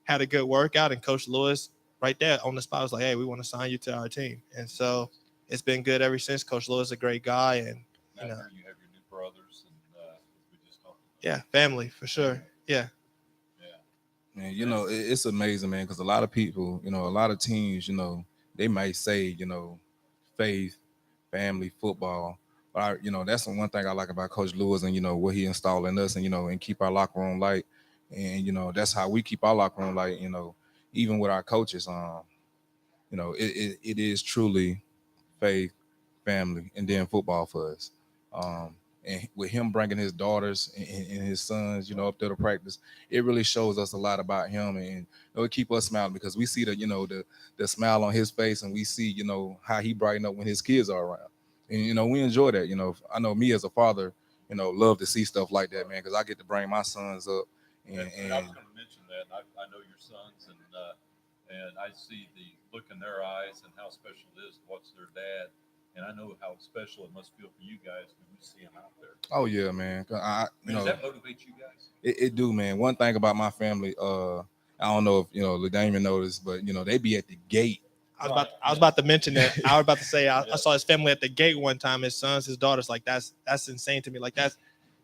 Had a good workout, and Coach Lewis right there on the spot was like, hey, we want to sign you to our team. And so it's been good ever since. Coach Lewis is a great guy, and you have your new brothers, and we just talked about. Yeah, family for sure. Yeah. Man, it's amazing, man, because a lot of people, a lot of teams, they might say, faith, family, football. But that's the one thing I like about Coach Lewis, and what he installed in us, and keep our locker room light. And that's how we keep our locker room light. Even with our coaches, it is truly faith, family, and then football for us. And with him bringing his daughters and his sons, up there to practice, it really shows us a lot about him, and it keep us smiling, because we see the smile on his face, and we see how he brighten up when his kids are around, and we enjoy that. I know me as a father, love to see stuff like that, man, because I get to bring my sons up. And I was going to mention that. I know your sons, and I see the look in their eyes and how special it is to watch their dad. And I know how special it must feel for you guys when we see them out there. Oh yeah, man. Does that motivate you guys? It do, man. One thing about my family, I don't know if LaDamian noticed, but they be at the gate. I was about to mention that. I was about to say I saw his family at the gate one time. His sons, his daughters. Like, that's insane to me. Like,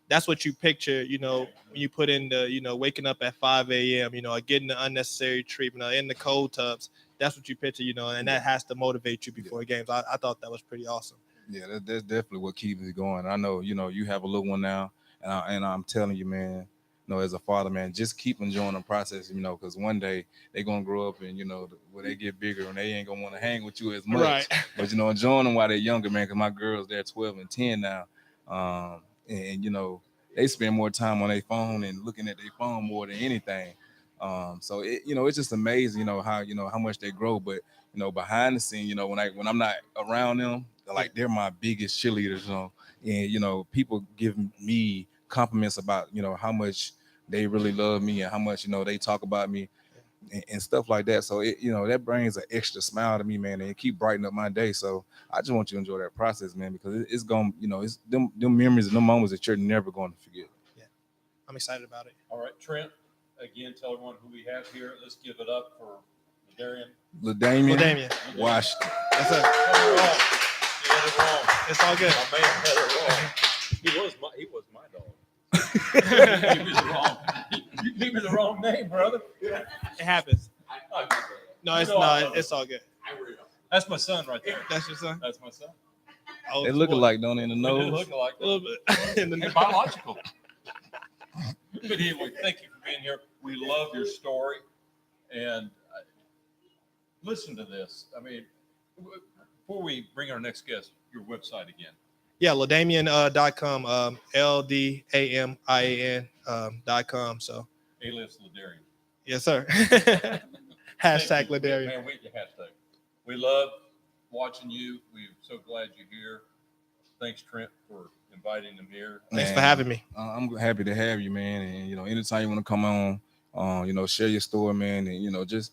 that's what you picture. When you put in the waking up at 5 a.m. Or getting the unnecessary treatment, or in the cold tubs. that's what you picture, and that has to motivate you before games. I thought that was pretty awesome. Yeah, that's definitely what keeps me going. I know, you have a little one now, and I'm telling you, man, as a father, man, just keep enjoying the process, because one day they're gonna grow up and when they get bigger and they ain't gonna want to hang with you as much. Right. But enjoying them while they're younger, man. Because my girls, they're 12 and 10 now, and they spend more time on their phone and looking at their phone more than anything. So it's just amazing, how much they grow. But behind the scene, when I'm not around them, like they're my biggest cheerleaders, and people give me compliments about how much they really love me and how much they talk about me and stuff like that. So that brings an extra smile to me, man, and it keep brightening up my day. So I just want you to enjoy that process, man, because it's going it's them memories and them moments that you're never going to forget. Yeah, I'm excited about it. All right, Trent, again, tell everyone who we have here. Let's give it up for LaDamian Washington. That's it. He had it wrong. It's all good. My man had it wrong. He was my dog. You gave me the wrong name, brother. It happens. No, it's not. It's all good. That's my son right there. That's your son? That's my son. Oh, They look alike, don't they, in the They nose? look alike. a little bit. In the They're biological. But anyway, thank you for being here. We love your story. And listen to this. I mean, before we bring our next guest, your website again. Yeah, LaDamian.com, LDAMIAN.com. So, Alias Ladarian. yes, sir. Hashtag Ladarian. Man, hashtag. We love watching you. We're so glad you're here. Thanks, Trent, for inviting him here. Thanks for having me. I'm happy to have you, man. And anytime you want to come on, share your story, man. And just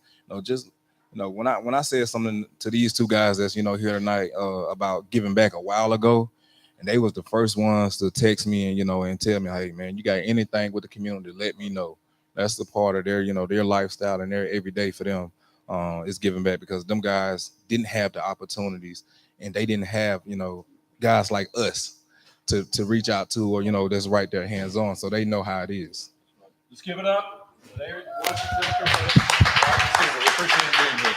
when I said something to these two guys that's here tonight about giving back a while ago, and they was the first ones to text me and tell me, hey man, you got anything with the community, let me know. That's the part of their their lifestyle and their everyday for them is giving back, because them guys didn't have the opportunities and they didn't have guys like us to reach out to, or that's right there hands on, so they know how it is. Let's give it up. There, Washington. We appreciate you being here.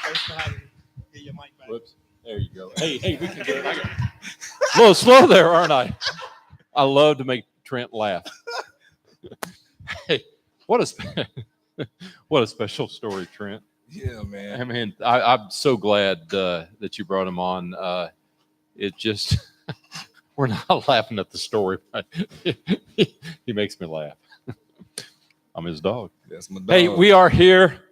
Thanks for having me. Get your mic back. Whoops. There you go. Hey, we can get it. A little slow there, aren't I? I love to make Trent laugh. Hey, what a special story, Trent. Yeah, man. I mean, I'm so glad that you brought him on. It just, we're not laughing at the story, but he makes me laugh. I'm his dog. That's my dog. Hey, we are here.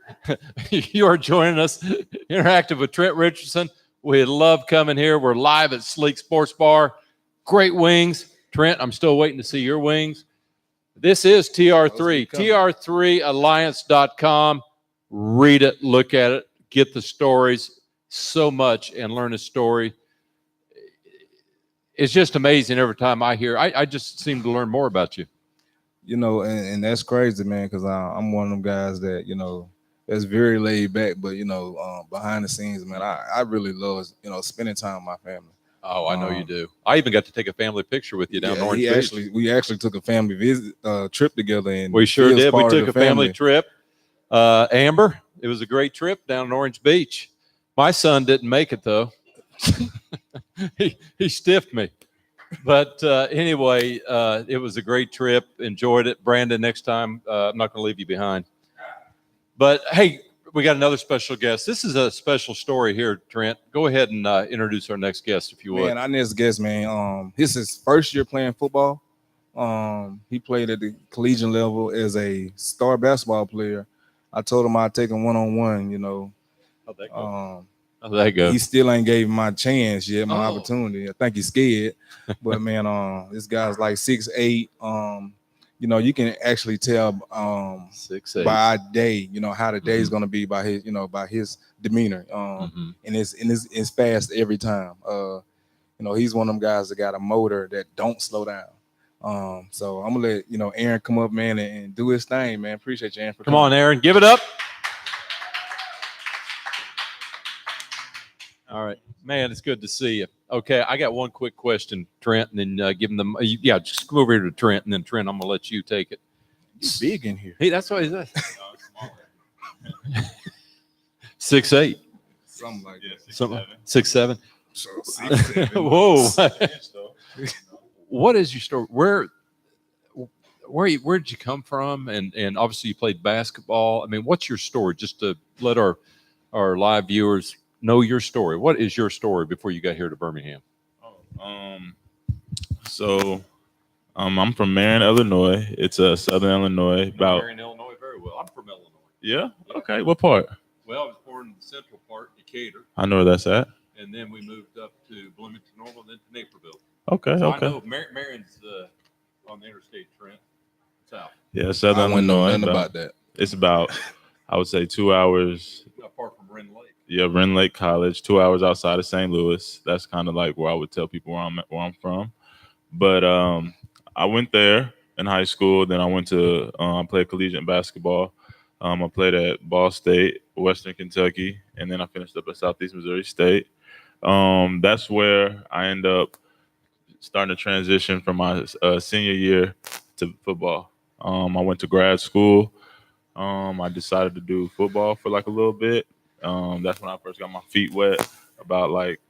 You are joining us, interactive with Trent Richardson. We love coming here. We're live at Sleek Sports Bar. Great wings. Trent, I'm still waiting to see your wings. This is TR3, TR3Alliance.com. Read it, look at it, get the stories, so much, and learn a story. It's just amazing every time I hear. I just seem to learn more about you. And that's crazy, man, because I'm one of them guys that, that's very laid back, but, behind the scenes, man, I really love, spending time with my family. Oh, I know you do. I even got to take a family picture with you down in Orange Beach. We actually took a family visit trip together. And we sure did. We took a family trip. Amber, it was a great trip down in Orange Beach. My son didn't make it, though. He stiffed me. But anyway, it was a great trip. Enjoyed it. Brandon, next time, I'm not going to leave you behind. But, hey, we got another special guest. This is a special story here, Trent. Go ahead and introduce our next guest, if you would. Man, our next guest, man, this is his first year playing football. He played at the collegiate level as a star basketball player. I told him I'd take him one-on-one, How'd that go? How'd that go? He still ain't gave my chance yet, my opportunity. I think he's scared. But, man, this guy's like 6'8". You can actually tell 6'8" by day, how the day is going to be by his demeanor. And it's fast every time. He's one of them guys that got a motor that don't slow down. So I'm gonna let Aaron come up, man, and do his thing, man. Appreciate you, Aaron. Come on, Aaron, give it up. All right, man, it's good to see you. Okay, I got one quick question, Trent, and then give him the just come over here to Trent, and then Trent, I'm gonna let you take it. He's big in here. Hey, that's what he said. 6'8", something like that. something 6'7". So 6'7". Whoa! What is your story? Where did you come from? And obviously you played basketball. I mean, what's your story? Just to let our live viewers know your story. What is your story before you got here to Birmingham? So I'm from Marion, Illinois. It's Southern Illinois. About Marion, Illinois, very well. I'm from Illinois. yeah. Okay, what part? Well, I was born in the central part, Decatur, I know where that's at. and then we moved up to Bloomington Normal, then to Naperville. Okay, So okay. I know Marion's on the interstate, Trent, south. Yeah, I Southern wouldn't know Illinois. nothing about that. It's about, I would say, 2 hours. Apart from Wren Lake. Yeah, Wren Lake College, 2 hours outside of St. Louis. That's kind of like where I would tell people where I'm from. But I went there in high school. Then I went to play collegiate basketball. I played at Ball State, Western Kentucky, and then I finished up at Southeast Missouri State. That's where I end up starting to transition from my senior year to football. I went to grad school. I decided to do football for like a little bit. That's when I first got my feet wet about like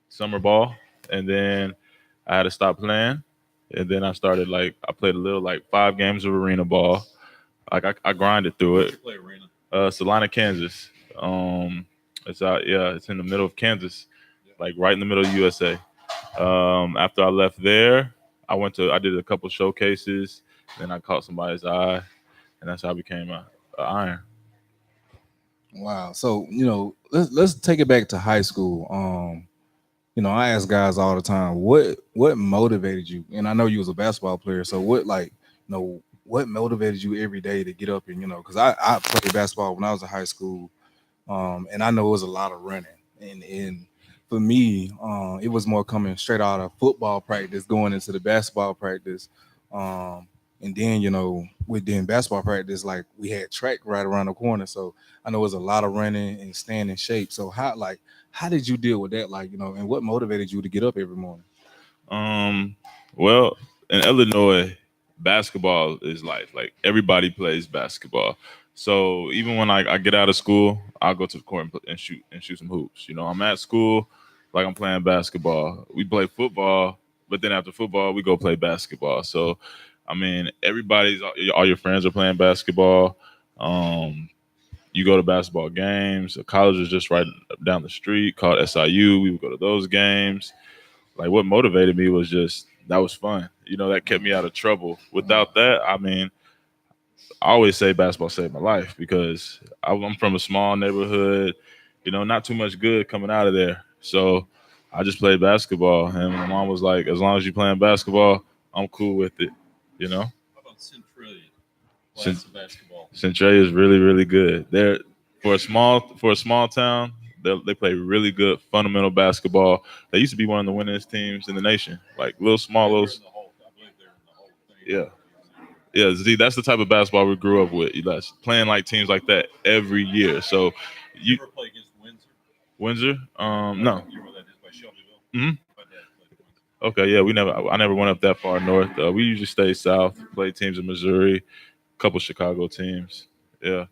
summer ball, and then I had to stop playing. And then I started I played a little 5 games of arena ball. Like I grinded through Where'd it. you play arena? Salina, Kansas. It's out. Yeah, it's in the middle of Kansas, like right in the middle of USA. After I left there, I did a couple showcases. Then I caught somebody's eye, and that's how I became a Iron. Wow. So, let's take it back to high school. I ask guys all the time, what motivated you? And I know you was a basketball player, so what motivated you every day to get up and, because I played basketball when I was in high school, and I know it was a lot of running. And for me, it was more coming straight out of football practice, going into the basketball practice. And then, within basketball practice, like we had track right around the corner. So I know it was a lot of running and staying in shape. So how did you deal with that? And what motivated you to get up every morning? Well, in Illinois, basketball is life. Like everybody plays basketball. So even when I get out of school, I'll go to the court and shoot some hoops. I'm at school, like I'm playing basketball. We play football, but then after football, we go play basketball. So, I mean, all your friends are playing basketball. You go to basketball games. The college is just right down the street called SIU. We would go to those games. Like what motivated me was just that was fun. That kept me out of trouble. Without that, I mean, I always say basketball saved my life because I'm from a small neighborhood, not too much good coming out of there. So I just played basketball. And my mom was like, as long as you're playing basketball, I'm cool with it, How about Centralia? Basketball. Centralia is really, really good. They're for a small town, they play really good fundamental basketball. They used to be one of the winningest teams in the nation. Like little small little. I believe they're in the whole thing. Yeah. Yeah, Z, that's the type of basketball we grew up with. That's playing like teams like that every year. So you ever play against Windsor? Windsor? No. You know where that is by Shelbyville? Mm-hmm. My dad played at Windsor. Okay, yeah, I never went up that far north. We usually stay south, play teams in Missouri, a couple Chicago teams. Yeah.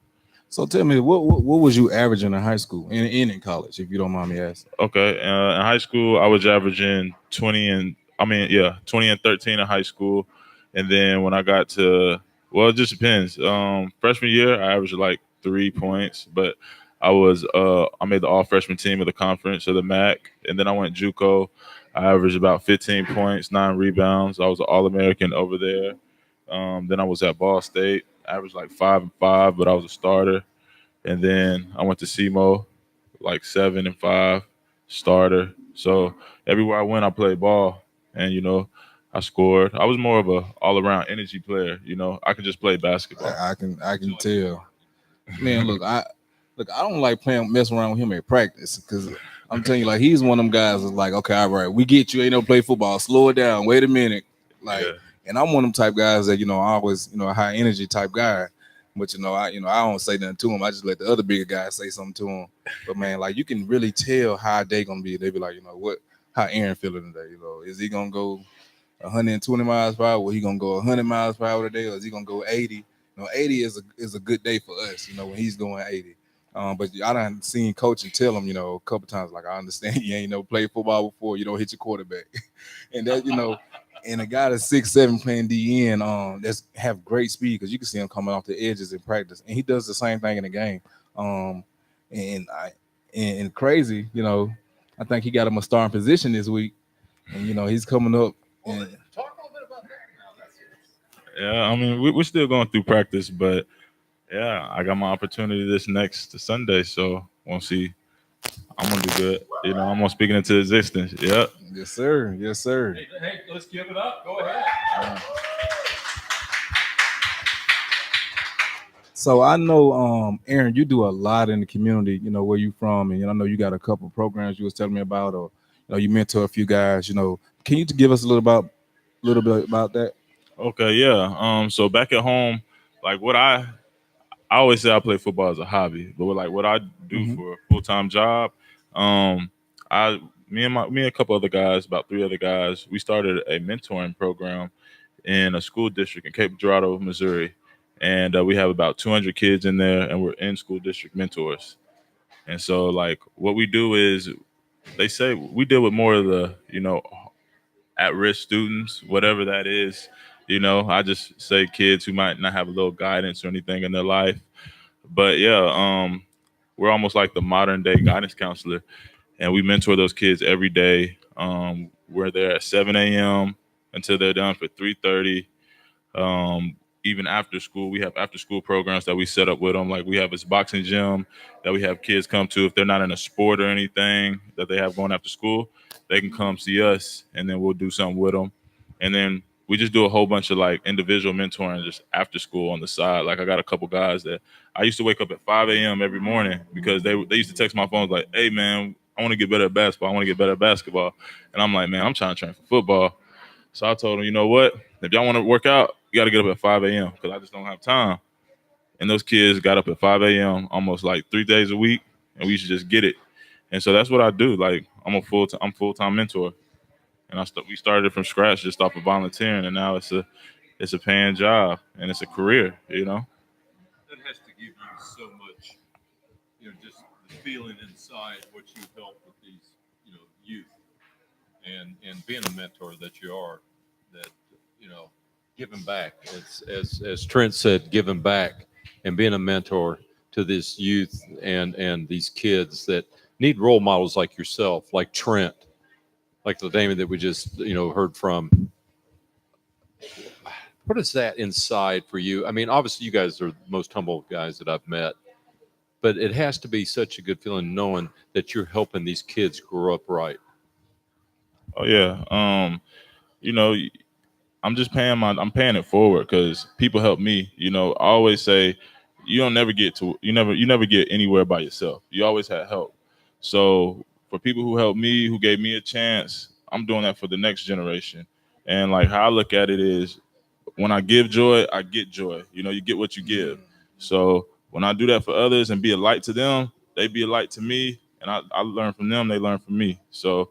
So tell me, what was you averaging in high school and in college, if you don't mind me asking? Okay, in high school, I was averaging 20 and 13 in high school. And then when I got to, well, it just depends. Freshman year, I averaged like 3 points, but I made the all freshman team of the conference of the MAC. And then I went JUCO. I averaged about 15 points, 9 rebounds. I was an All-American over there. Then I was at Ball State. I averaged like 5 and 5, but I was a starter. And then I went to SEMO, like 7 and 5, starter. So everywhere I went, I played ball. And, I scored. I was more of a all-around energy player. I could just play basketball. I can tell. Man, look, I don't like messing around with him at practice because I'm telling you, like he's one of them guys that's like, okay, all right, we get you. Ain't no play football. Slow it down. Wait a minute. And I'm one of them type guys that always a high energy type guy. But I don't say nothing to him. I just let the other bigger guys say something to him. But man, like you can really tell how they gonna be. They be like, how Aaron feeling today? Is he gonna go 120 miles per hour? Or he gonna go 100 miles per hour today, or is he gonna go 80? 80 is a good day for us, when he's going 80. But I done seen coach and tell him, a couple times, like, I understand you ain't never played football before. You don't hit your quarterback. And that, and a guy that's 6'7" playing DN, that's have great speed, because you can see him coming off the edges in practice. And he does the same thing in the game. And crazy, I think he got him a starting position this week. And, he's coming up. And, Talk a little bit about that now. Yeah, I mean, we're still going through practice, but yeah, I got my opportunity this next Sunday, so we'll see. I'm gonna do good. I'm gonna speak it into existence. Yep. yes, sir. Yes, sir. Hey, let's give it up. Go ahead. So I know, Aaron, you do a lot in the community, where you from, and I know you got a couple programs you was telling me about, or you mentor a few guys. Can you give us a little bit about that? Okay. Yeah. So back at home, like what I always say, I play football as a hobby, but like what I do Mhm. for a full time job, I me and a couple other guys, about 3 other guys, we started a mentoring program in a school district in Cape Girardeau, Missouri, and we have about 200 kids in there, and we're in school district mentors. And so, like, what we do is they say we deal with more of the at risk students, whatever that is. I just say kids who might not have a little guidance or anything in their life. But yeah, we're almost like the modern day guidance counselor, and we mentor those kids every day. We're there at 7 a.m. until they're done for 3:30. Um, Even after school, we have after school programs that we set up with them. Like we have this boxing gym that we have kids come to if they're not in a sport or anything that they have going after school. They can come see us, and then we'll do something with them. And then we just do a whole bunch of like individual mentoring just after school on the side. Like I got a couple guys that I used to wake up at 5 a.m. every morning because they used to text my phone like, "Hey man, I want to get better at basketball. I want to get better at basketball." And I'm like, "Man, I'm trying to train for football." So I told them, you know what? If y'all want to work out, you got to get up at 5 a.m. because I just don't have time. And those kids got up at 5 a.m. almost like 3 days a week, and we used to just get it. And so that's what I do. Like I'm full time mentor, and we started it from scratch just off of volunteering, and now it's a paying job and it's a career. That has to give you so much, just the feeling inside what you help with these, youth, and being a mentor that you are, that giving back. It's as Trent said, giving back and being a mentor to this youth and these kids that need role models like yourself, like Trent, like the Damon that we just heard from. What is that inside for you? I mean, obviously you guys are the most humble guys that I've met, but it has to be such a good feeling knowing that you're helping these kids grow up right. Oh yeah. You know, I'm paying it forward because people help me. I always say you never get anywhere by yourself. You always have help. So for people who helped me, who gave me a chance, I'm doing that for the next generation. And like how I look at it is when I give joy, I get joy. You get what you give. So when I do that for others and be a light to them, they be a light to me, and I learn from them, they learn from me. So,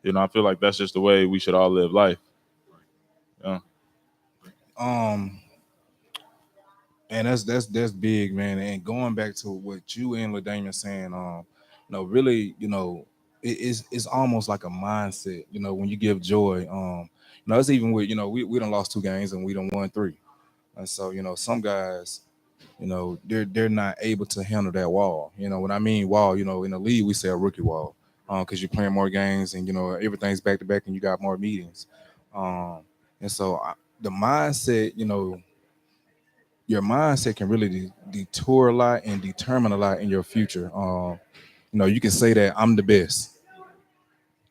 I feel like that's just the way we should all live life. Yeah. Um, and that's big, man. And going back to what you and LaDamian saying, really, it's almost like a mindset. When you give joy, it's even with we done lost 2 games and we done won 3, and so some guys, they're not able to handle that wall. When I mean wall, in the league we say a rookie wall, because you're playing more games and everything's back to back and you got more meetings, and so the mindset, your mindset can really detour a lot and determine a lot in your future. You can say that I'm the best,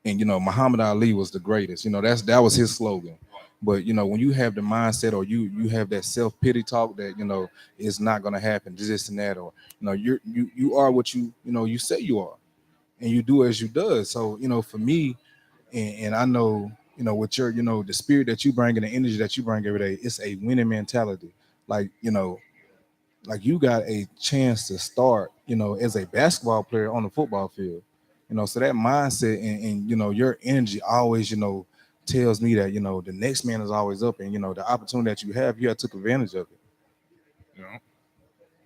and Muhammad Ali was the greatest. That was his slogan. But when you have the mindset, or you have that self pity talk that it's not gonna happen, this and that, or you are what you say you are, and you do as you does. So for me, and I know with your the spirit that you bring and the energy that you bring every day, it's a winning mentality. Like like you got a chance to start, as a basketball player on the football field. So that mindset and your energy always, tells me that, the next man is always up, and the opportunity that you have took advantage of it. Yeah.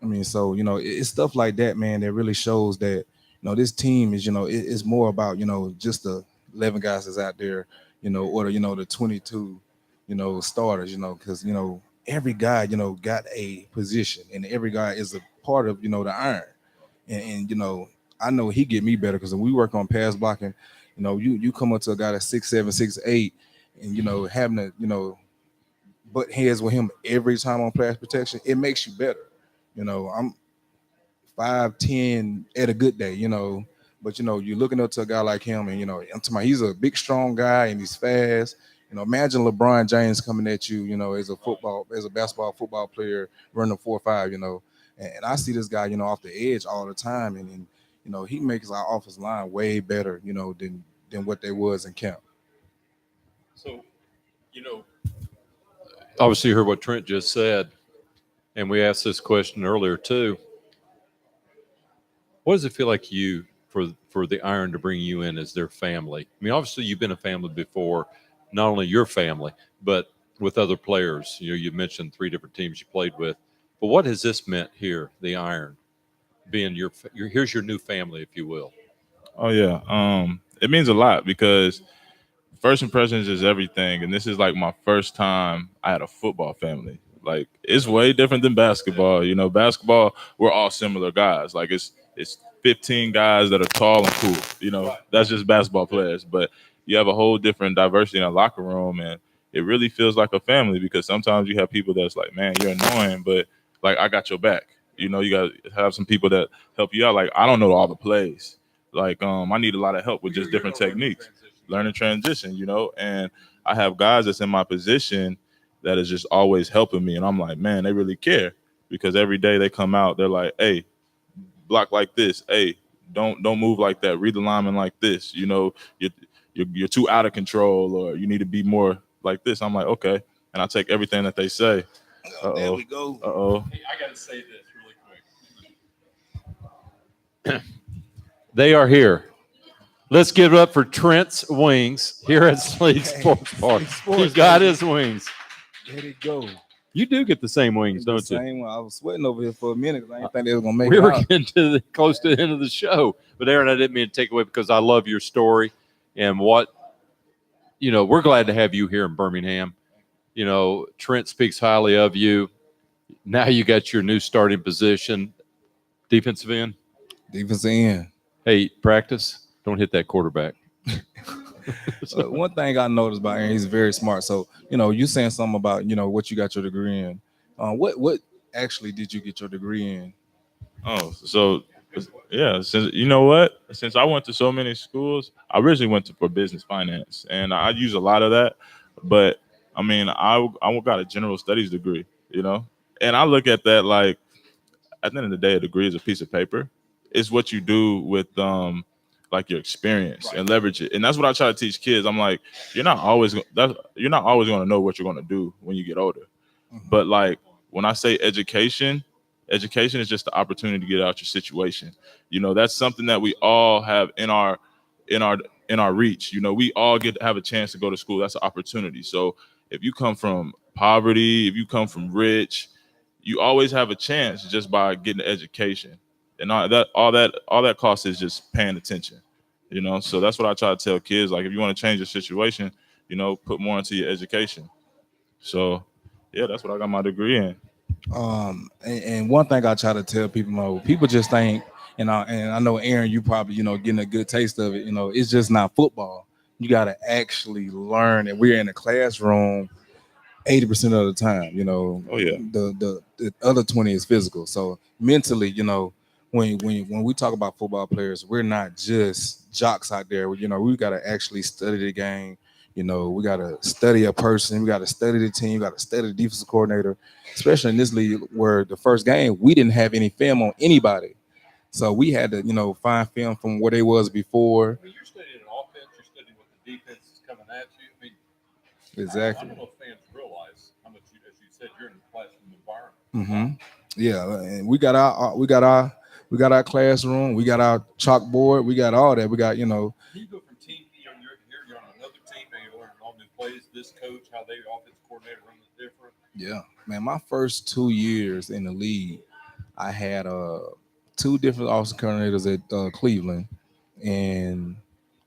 I mean, so it's stuff like that, man, that really shows that this team is it's more about just the 11 guys that's out there, or the 22 starters, because every guy got a position, and every guy is a part of the iron, and I know he get me better because when we work on pass blocking, you come up to a guy that's 6'7", 6'8", and having to butt heads with him every time on pass protection, it makes you better. I'm 5'10" at a good day, but you're looking up to a guy like him, and I'm talking about he's a big, strong guy and he's fast. Imagine LeBron James coming at you, as a basketball, football player running 4.5, and I see this guy, off the edge all the time, and he makes our offensive line way better, than what they was in camp. So, obviously you heard what Trent just said, and we asked this question earlier too. What does it feel like for the Iron to bring you in as their family? I mean, obviously you've been a family before, not only your family, but with other players. You mentioned 3 different teams you played with, but what has this meant here, the Iron, being here's your new family, if you will? Oh yeah, it means a lot because first impressions is everything, and this is like my first time I had a football family. Like it's way different than basketball. Basketball we're all similar guys. Like it's 15 guys that are tall and cool. That's just basketball players. But you have a whole different diversity in a locker room, and it really feels like a family because sometimes you have people that's like, man, you're annoying, but like I got your back. You got to have some people that help you out. Like I don't know all the plays. Like I need a lot of help with just different techniques. Learning transition, and I have guys that's in my position that is just always helping me, and I'm like, man, they really care because every day they come out, they're like, hey, block like this, hey, don't move like that, read the lineman like this, you're too out of control, or you need to be more like this. I'm like, okay, and I take everything that they say. There we go. Hey, I got to say this really quick. They are here. Let's give it up for Trent's wings here at Sleep Sports Park. He got his wings. There they go. You do get the same wings, don't you? Same one. I was sweating over here for a minute because I didn't think they were gonna make We it were out. getting close to the end of the show, but Aaron, I didn't mean to take away because I love your story and what we're glad to have you here in Birmingham. Trent speaks highly of you. Now you got your new starting position, defensive end. Defensive end. Hey, practice. Don't hit that quarterback. One thing I noticed about Aaron, he's very smart. So, you saying something about, what you got your degree in. What actually did you get your degree in? Oh, so yeah, since I went to so many schools, I originally went for business finance, and I use a lot of that. But I mean, I got a general studies degree, and I look at that like at the end of the day, a degree is a piece of paper. It's what you do with like your experience and leverage it. And that's what I try to teach kids. I'm like, you're not always going to know what you're going to do when you get older. Mm-hmm. But like when I say education is just the opportunity to get out your situation. That's something that we all have in our reach. We all get to have a chance to go to school. That's an opportunity. So if you come from poverty, if you come from rich, you always have a chance just by getting an education. And all that cost is just paying attention. So that's what I try to tell kids. Like if you want to change your situation, put more into your education. So yeah, that's what I got my degree in. And one thing I try to tell people just think, and I know Aaron, you probably getting a good taste of it. It's just not football. You got to actually learn, and we're in a classroom 80% of the time. Oh yeah. The other 20 is physical. So mentally, when we talk about football players, we're not just jocks out there. We got to actually study the game. We got to study a person. We got to study the team. We got to study the defensive coordinator, especially in this league where the first game, we didn't have any film on anybody. So we had to, find film from where they was before. I mean, you're studying an offense. You're studying what the defense is coming at you. I mean, exactly. I don't know if fans realize how much, as you said, you're in a classroom environment. Mm-hmm. Yeah, and we got our classroom. We got our chalkboard. We got all that. We got You go from team. You're on another team, and you learn all new plays. This coach, how they offense coordinator runs it different. Yeah, man. My first 2 years in the league, I had 2 different offensive coordinators at Cleveland, and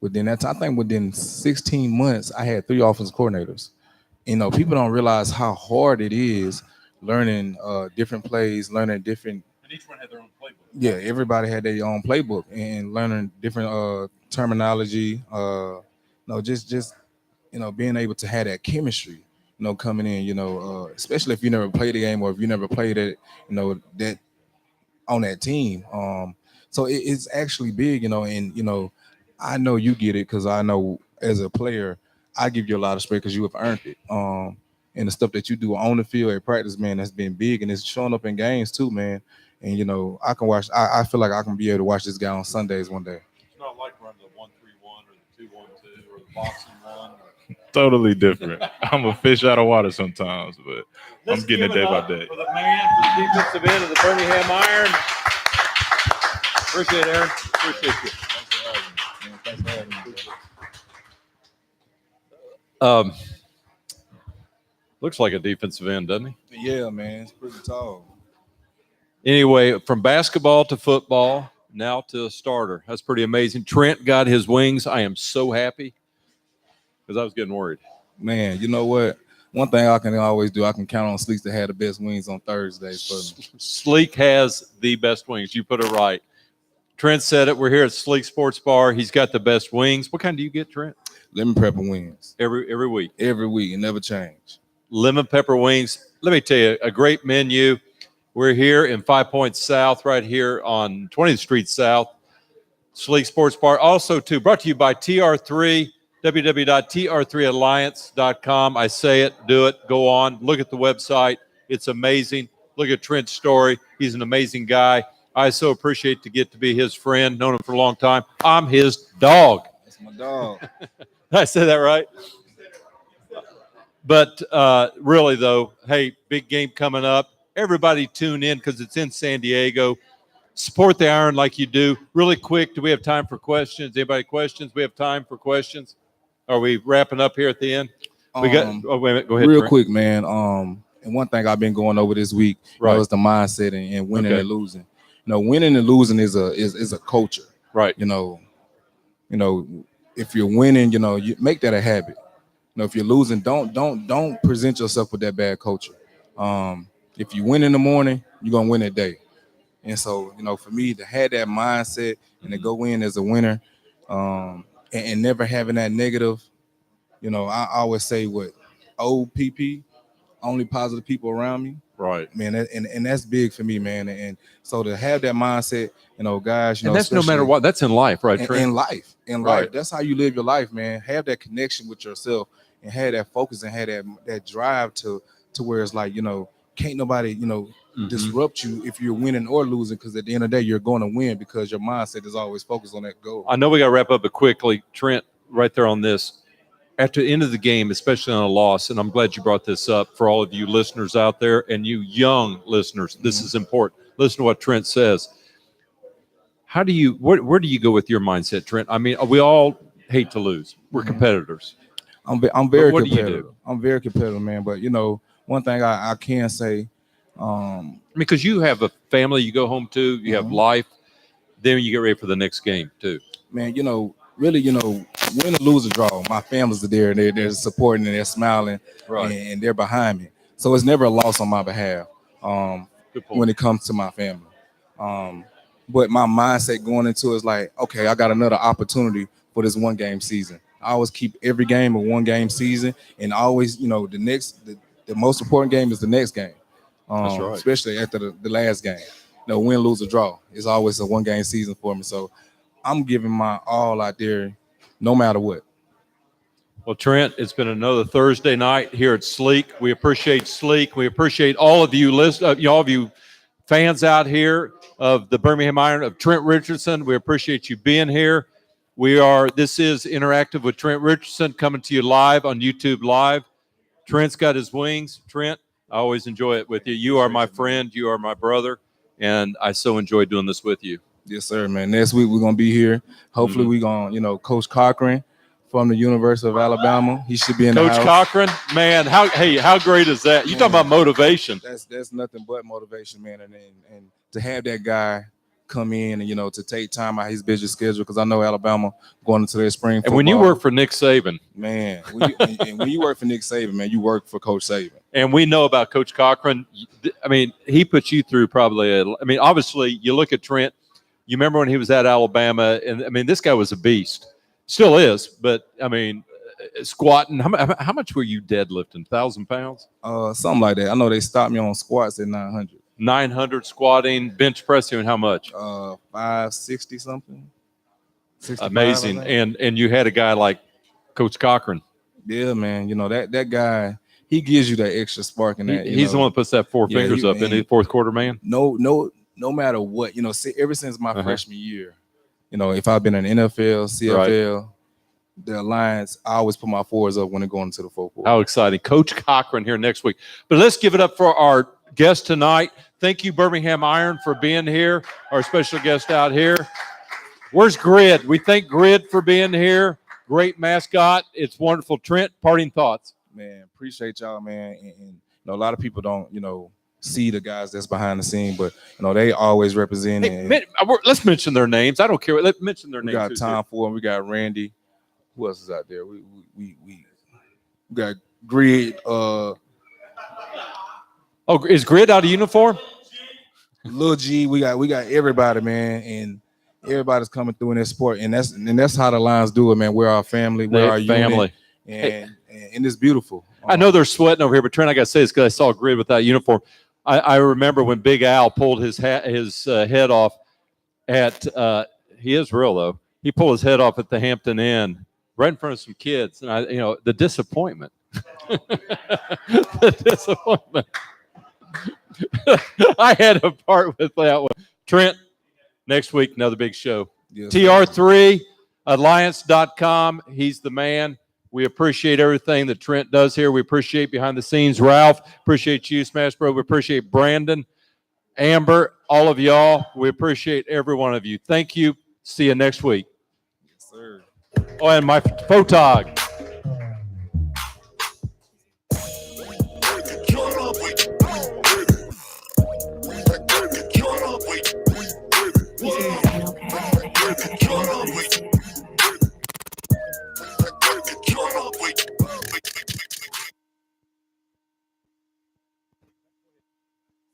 within that time, I think within 16 months, I had 3 offensive coordinators. You know, people don't realize how hard it is learning different plays, learning different. And each one had their own playbook. Yeah, everybody had their own playbook and learning different terminology. Just being able to have that chemistry. Coming in. Especially if you never played the game or if you never played it. That on that team. So it's actually big. And I know you get it because I know as a player, I give you a lot of respect because you have earned it. And the stuff that you do on the field at practice, man, that's been big and it's showing up in games too, man. And I can watch. I feel like I can be able to watch this guy on Sundays one day. It's not like running the 1-3-1 or the 2-1-2 or the boxing one. Totally different. I'm a fish out of water sometimes, but I'm getting it day by day. For the man, for the defensive end of the Birmingham Iron. Appreciate it, Aaron. Appreciate you. Thanks for having me. Looks like a defensive end, doesn't he? Yeah, man, it's pretty tall. Anyway, from basketball to football, now to a starter. That's pretty amazing. Trent got his wings. I am so happy because I was getting worried. Man, you know what? One thing I can always do, I can count on Sleek to have the best wings on Thursdays for me. Sleek has the best wings. You put it right. Trent said it. We're here at Sleek Sports Bar. He's got the best wings. What kind do you get, Trent? Lemon pepper wings. Every week. Every week. It never change. Lemon pepper wings. Let me tell you, a great menu. We're here in 5 Points South, right here on 20th Street South. Sleek Sports Bar. Also, too, brought to you by TR3, www.tr3alliance.com. I say it, do it, go on. Look at the website. It's amazing. Look at Trent's story. He's an amazing guy. I so appreciate to get to be his friend. Known him for a long time. I'm his dog. That's my dog. Did I say that right? But really, though, hey, big game coming up. Everybody tune in because it's in San Diego. Support the Iron like you do. Really quick, do we have time for questions? Anybody questions? We have time for questions. Are we wrapping up here at the end? We got. Oh, wait a minute. Go ahead. Real Trent. quick, man. And one thing I've been going over this week is the mindset and winning Okay. and losing. Winning and losing is a culture. Right. If you're winning, you make that a habit. If you're losing, don't present yourself with that bad culture. If you win in the morning, you're gonna win that day. And so, for me to have that mindset and to go in as a winner, and never having that negative, I always say what OPP, only positive people around me. Right. Man, and that's big for me, man. And so to have that mindset, guys, And that's no matter what. That's in life, right, Trent? in life, Right. that's how you live your life, man. Have that connection with yourself and have that focus and have that drive to where it's like, can't nobody, disrupt you if you're winning or losing, because at the end of the day, you're going to win because your mindset is always focused on that goal. I know we got to wrap up, but quickly, Trent, right there on this. After the end of the game, especially on a loss, and I'm glad you brought this up for all of you listeners out there and you young listeners, this is important. Listen to what Trent says. How do you, where do you go with your mindset, Trent? I mean, we all hate to lose. We're competitors. I'm very what do you competitive. do? I'm very competitive, man. But one thing I can say, Because you have a family you go home to, you have life, then you get ready for the next game too. man, really, win or lose or draw, my family's there and they're supporting and they're smiling, Right. and they're behind me. So it's never a loss on my behalf Good point. when it comes to my family. But my mindset going into it is like, okay, I got another opportunity for this 1 game season. I always keep every game a 1 game season, and always, the most important game is the next game. That's right. Especially after the last game. Win, lose, or draw. It's always a 1 game season for me. So I'm giving my all out there, no matter what. Well, Trent, it's been another Thursday night here at Sleek. We appreciate Sleek. We appreciate all of you all of you fans out here of the Birmingham Iron, of Trent Richardson. We appreciate you being here. This is Interactive with Trent Richardson, coming to you live on YouTube Live. Trent's got his wings. Trent, I always enjoy it with you. You are my friend. You are my brother. And I so enjoy doing this with you. Yes, sir, man. Next week we're gonna be here. Hopefully we're gonna, Coach Cochran from the University of Alabama. He should be in Coach the house. Cochran, man, how great is that? You talking about motivation? That's nothing but motivation, man. And to have that guy come in and to take time out of his busy schedule, because I know Alabama going into their spring football. And when you work for Nick Saban, man, when you work for Nick Saban, man, you work for Coach Saban. and we know about Coach Cochran. I mean, he put you through probably. Obviously, you look at Trent. You remember when he was at Alabama, and I mean, this guy was a beast. Still is, but I mean, squatting. How much were you deadlifting? 1,000 pounds? Something like that. I know they stopped me on squats at 900. 900 squatting, bench pressing, and how much? 560 something. 65, Amazing. And you had a guy like Coach Cochran. Yeah, man. That guy, he gives you that extra spark in that. He's the one that puts that four fingers up in the fourth quarter, man. No matter what, ever since my freshman year, if I've been in NFL, CFL, the Alliance, I always put my fours up when they're going into the fourth quarter. How exciting. Coach Cochran here next week. But let's give it up for our guest tonight. Thank you, Birmingham Iron, for being here, our special guest out here. Where's Grid? We thank Grid for being here. Great mascot. It's wonderful. Trent, parting thoughts. Man, appreciate y'all, man. And a lot of people don't, see the guys that's behind the scene, but they always represent. Hey, let's mention their names. I don't care. Let's mention their we names. We got Tom Ford. We got Randy. Who else is out there? We got Grid. Is Grid out of uniform? Lil G. We got everybody, man, and everybody's coming through in this sport, and that's how the Lions do it, man. We're our family. We're our family, and it's beautiful. I know they're sweating over here, but Trent, I got to say this because I saw Grid without uniform. I remember when Big Al pulled his head off at he is real though. He pulled his head off at the Hampton Inn right in front of some kids, and the disappointment. The disappointment. I had a part with that one. Trent, next week, another big show. Yes, TR3, Alliance.com. He's the man. We appreciate everything that Trent does here. We appreciate behind the scenes Ralph. Appreciate you, Smash Bro. We appreciate Brandon, Amber, all of y'all. We appreciate every one of you. Thank you. See you next week. Yes, sir. Oh, and my photog.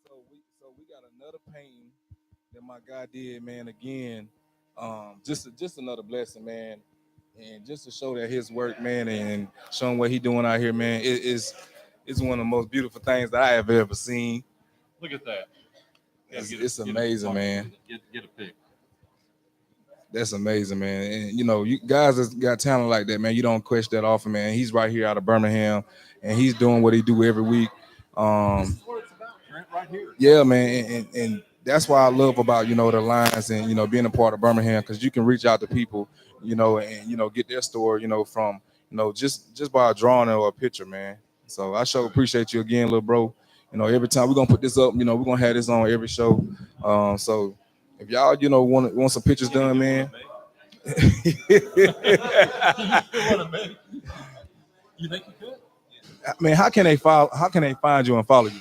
So we got another painting that my guy did, man. Again, just another blessing, man, and just to show that his work, man, and showing what he doing out here, man, it's one of the most beautiful things that I have ever seen. Look at that. It's amazing, man. Get a pic. That's amazing, man. And you guys that's got talent like that, man, you don't question that often, man. He's right here out of Birmingham, and he's doing what he do every week. This is what it's about, Trent, right here. Yeah, man, and that's why I love about the Lions and being a part of Birmingham, because you can reach out to people, and get their story, from just by a drawing or a picture, man. So I sure appreciate you again, little bro. Every time we're gonna put this up, we're gonna have this on every show. So if y'all want some pictures done, man. You think you could? Man, how can they find you and follow you?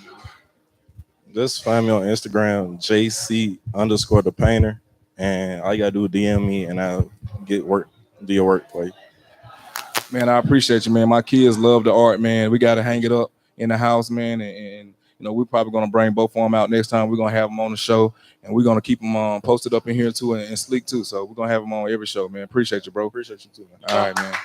Just find me on Instagram, JC_the painter, and all you gotta do is DM me, and I'll do your work for you. Man, I appreciate you, man. My kids love the art, man. We gotta hang it up in the house, man, and we're probably gonna bring both of them out next time. We're gonna have them on the show, and we're gonna keep them posted up in here too, and sleek too. So we're gonna have them on every show, man. Appreciate you, bro. Appreciate you too, man. All right, man.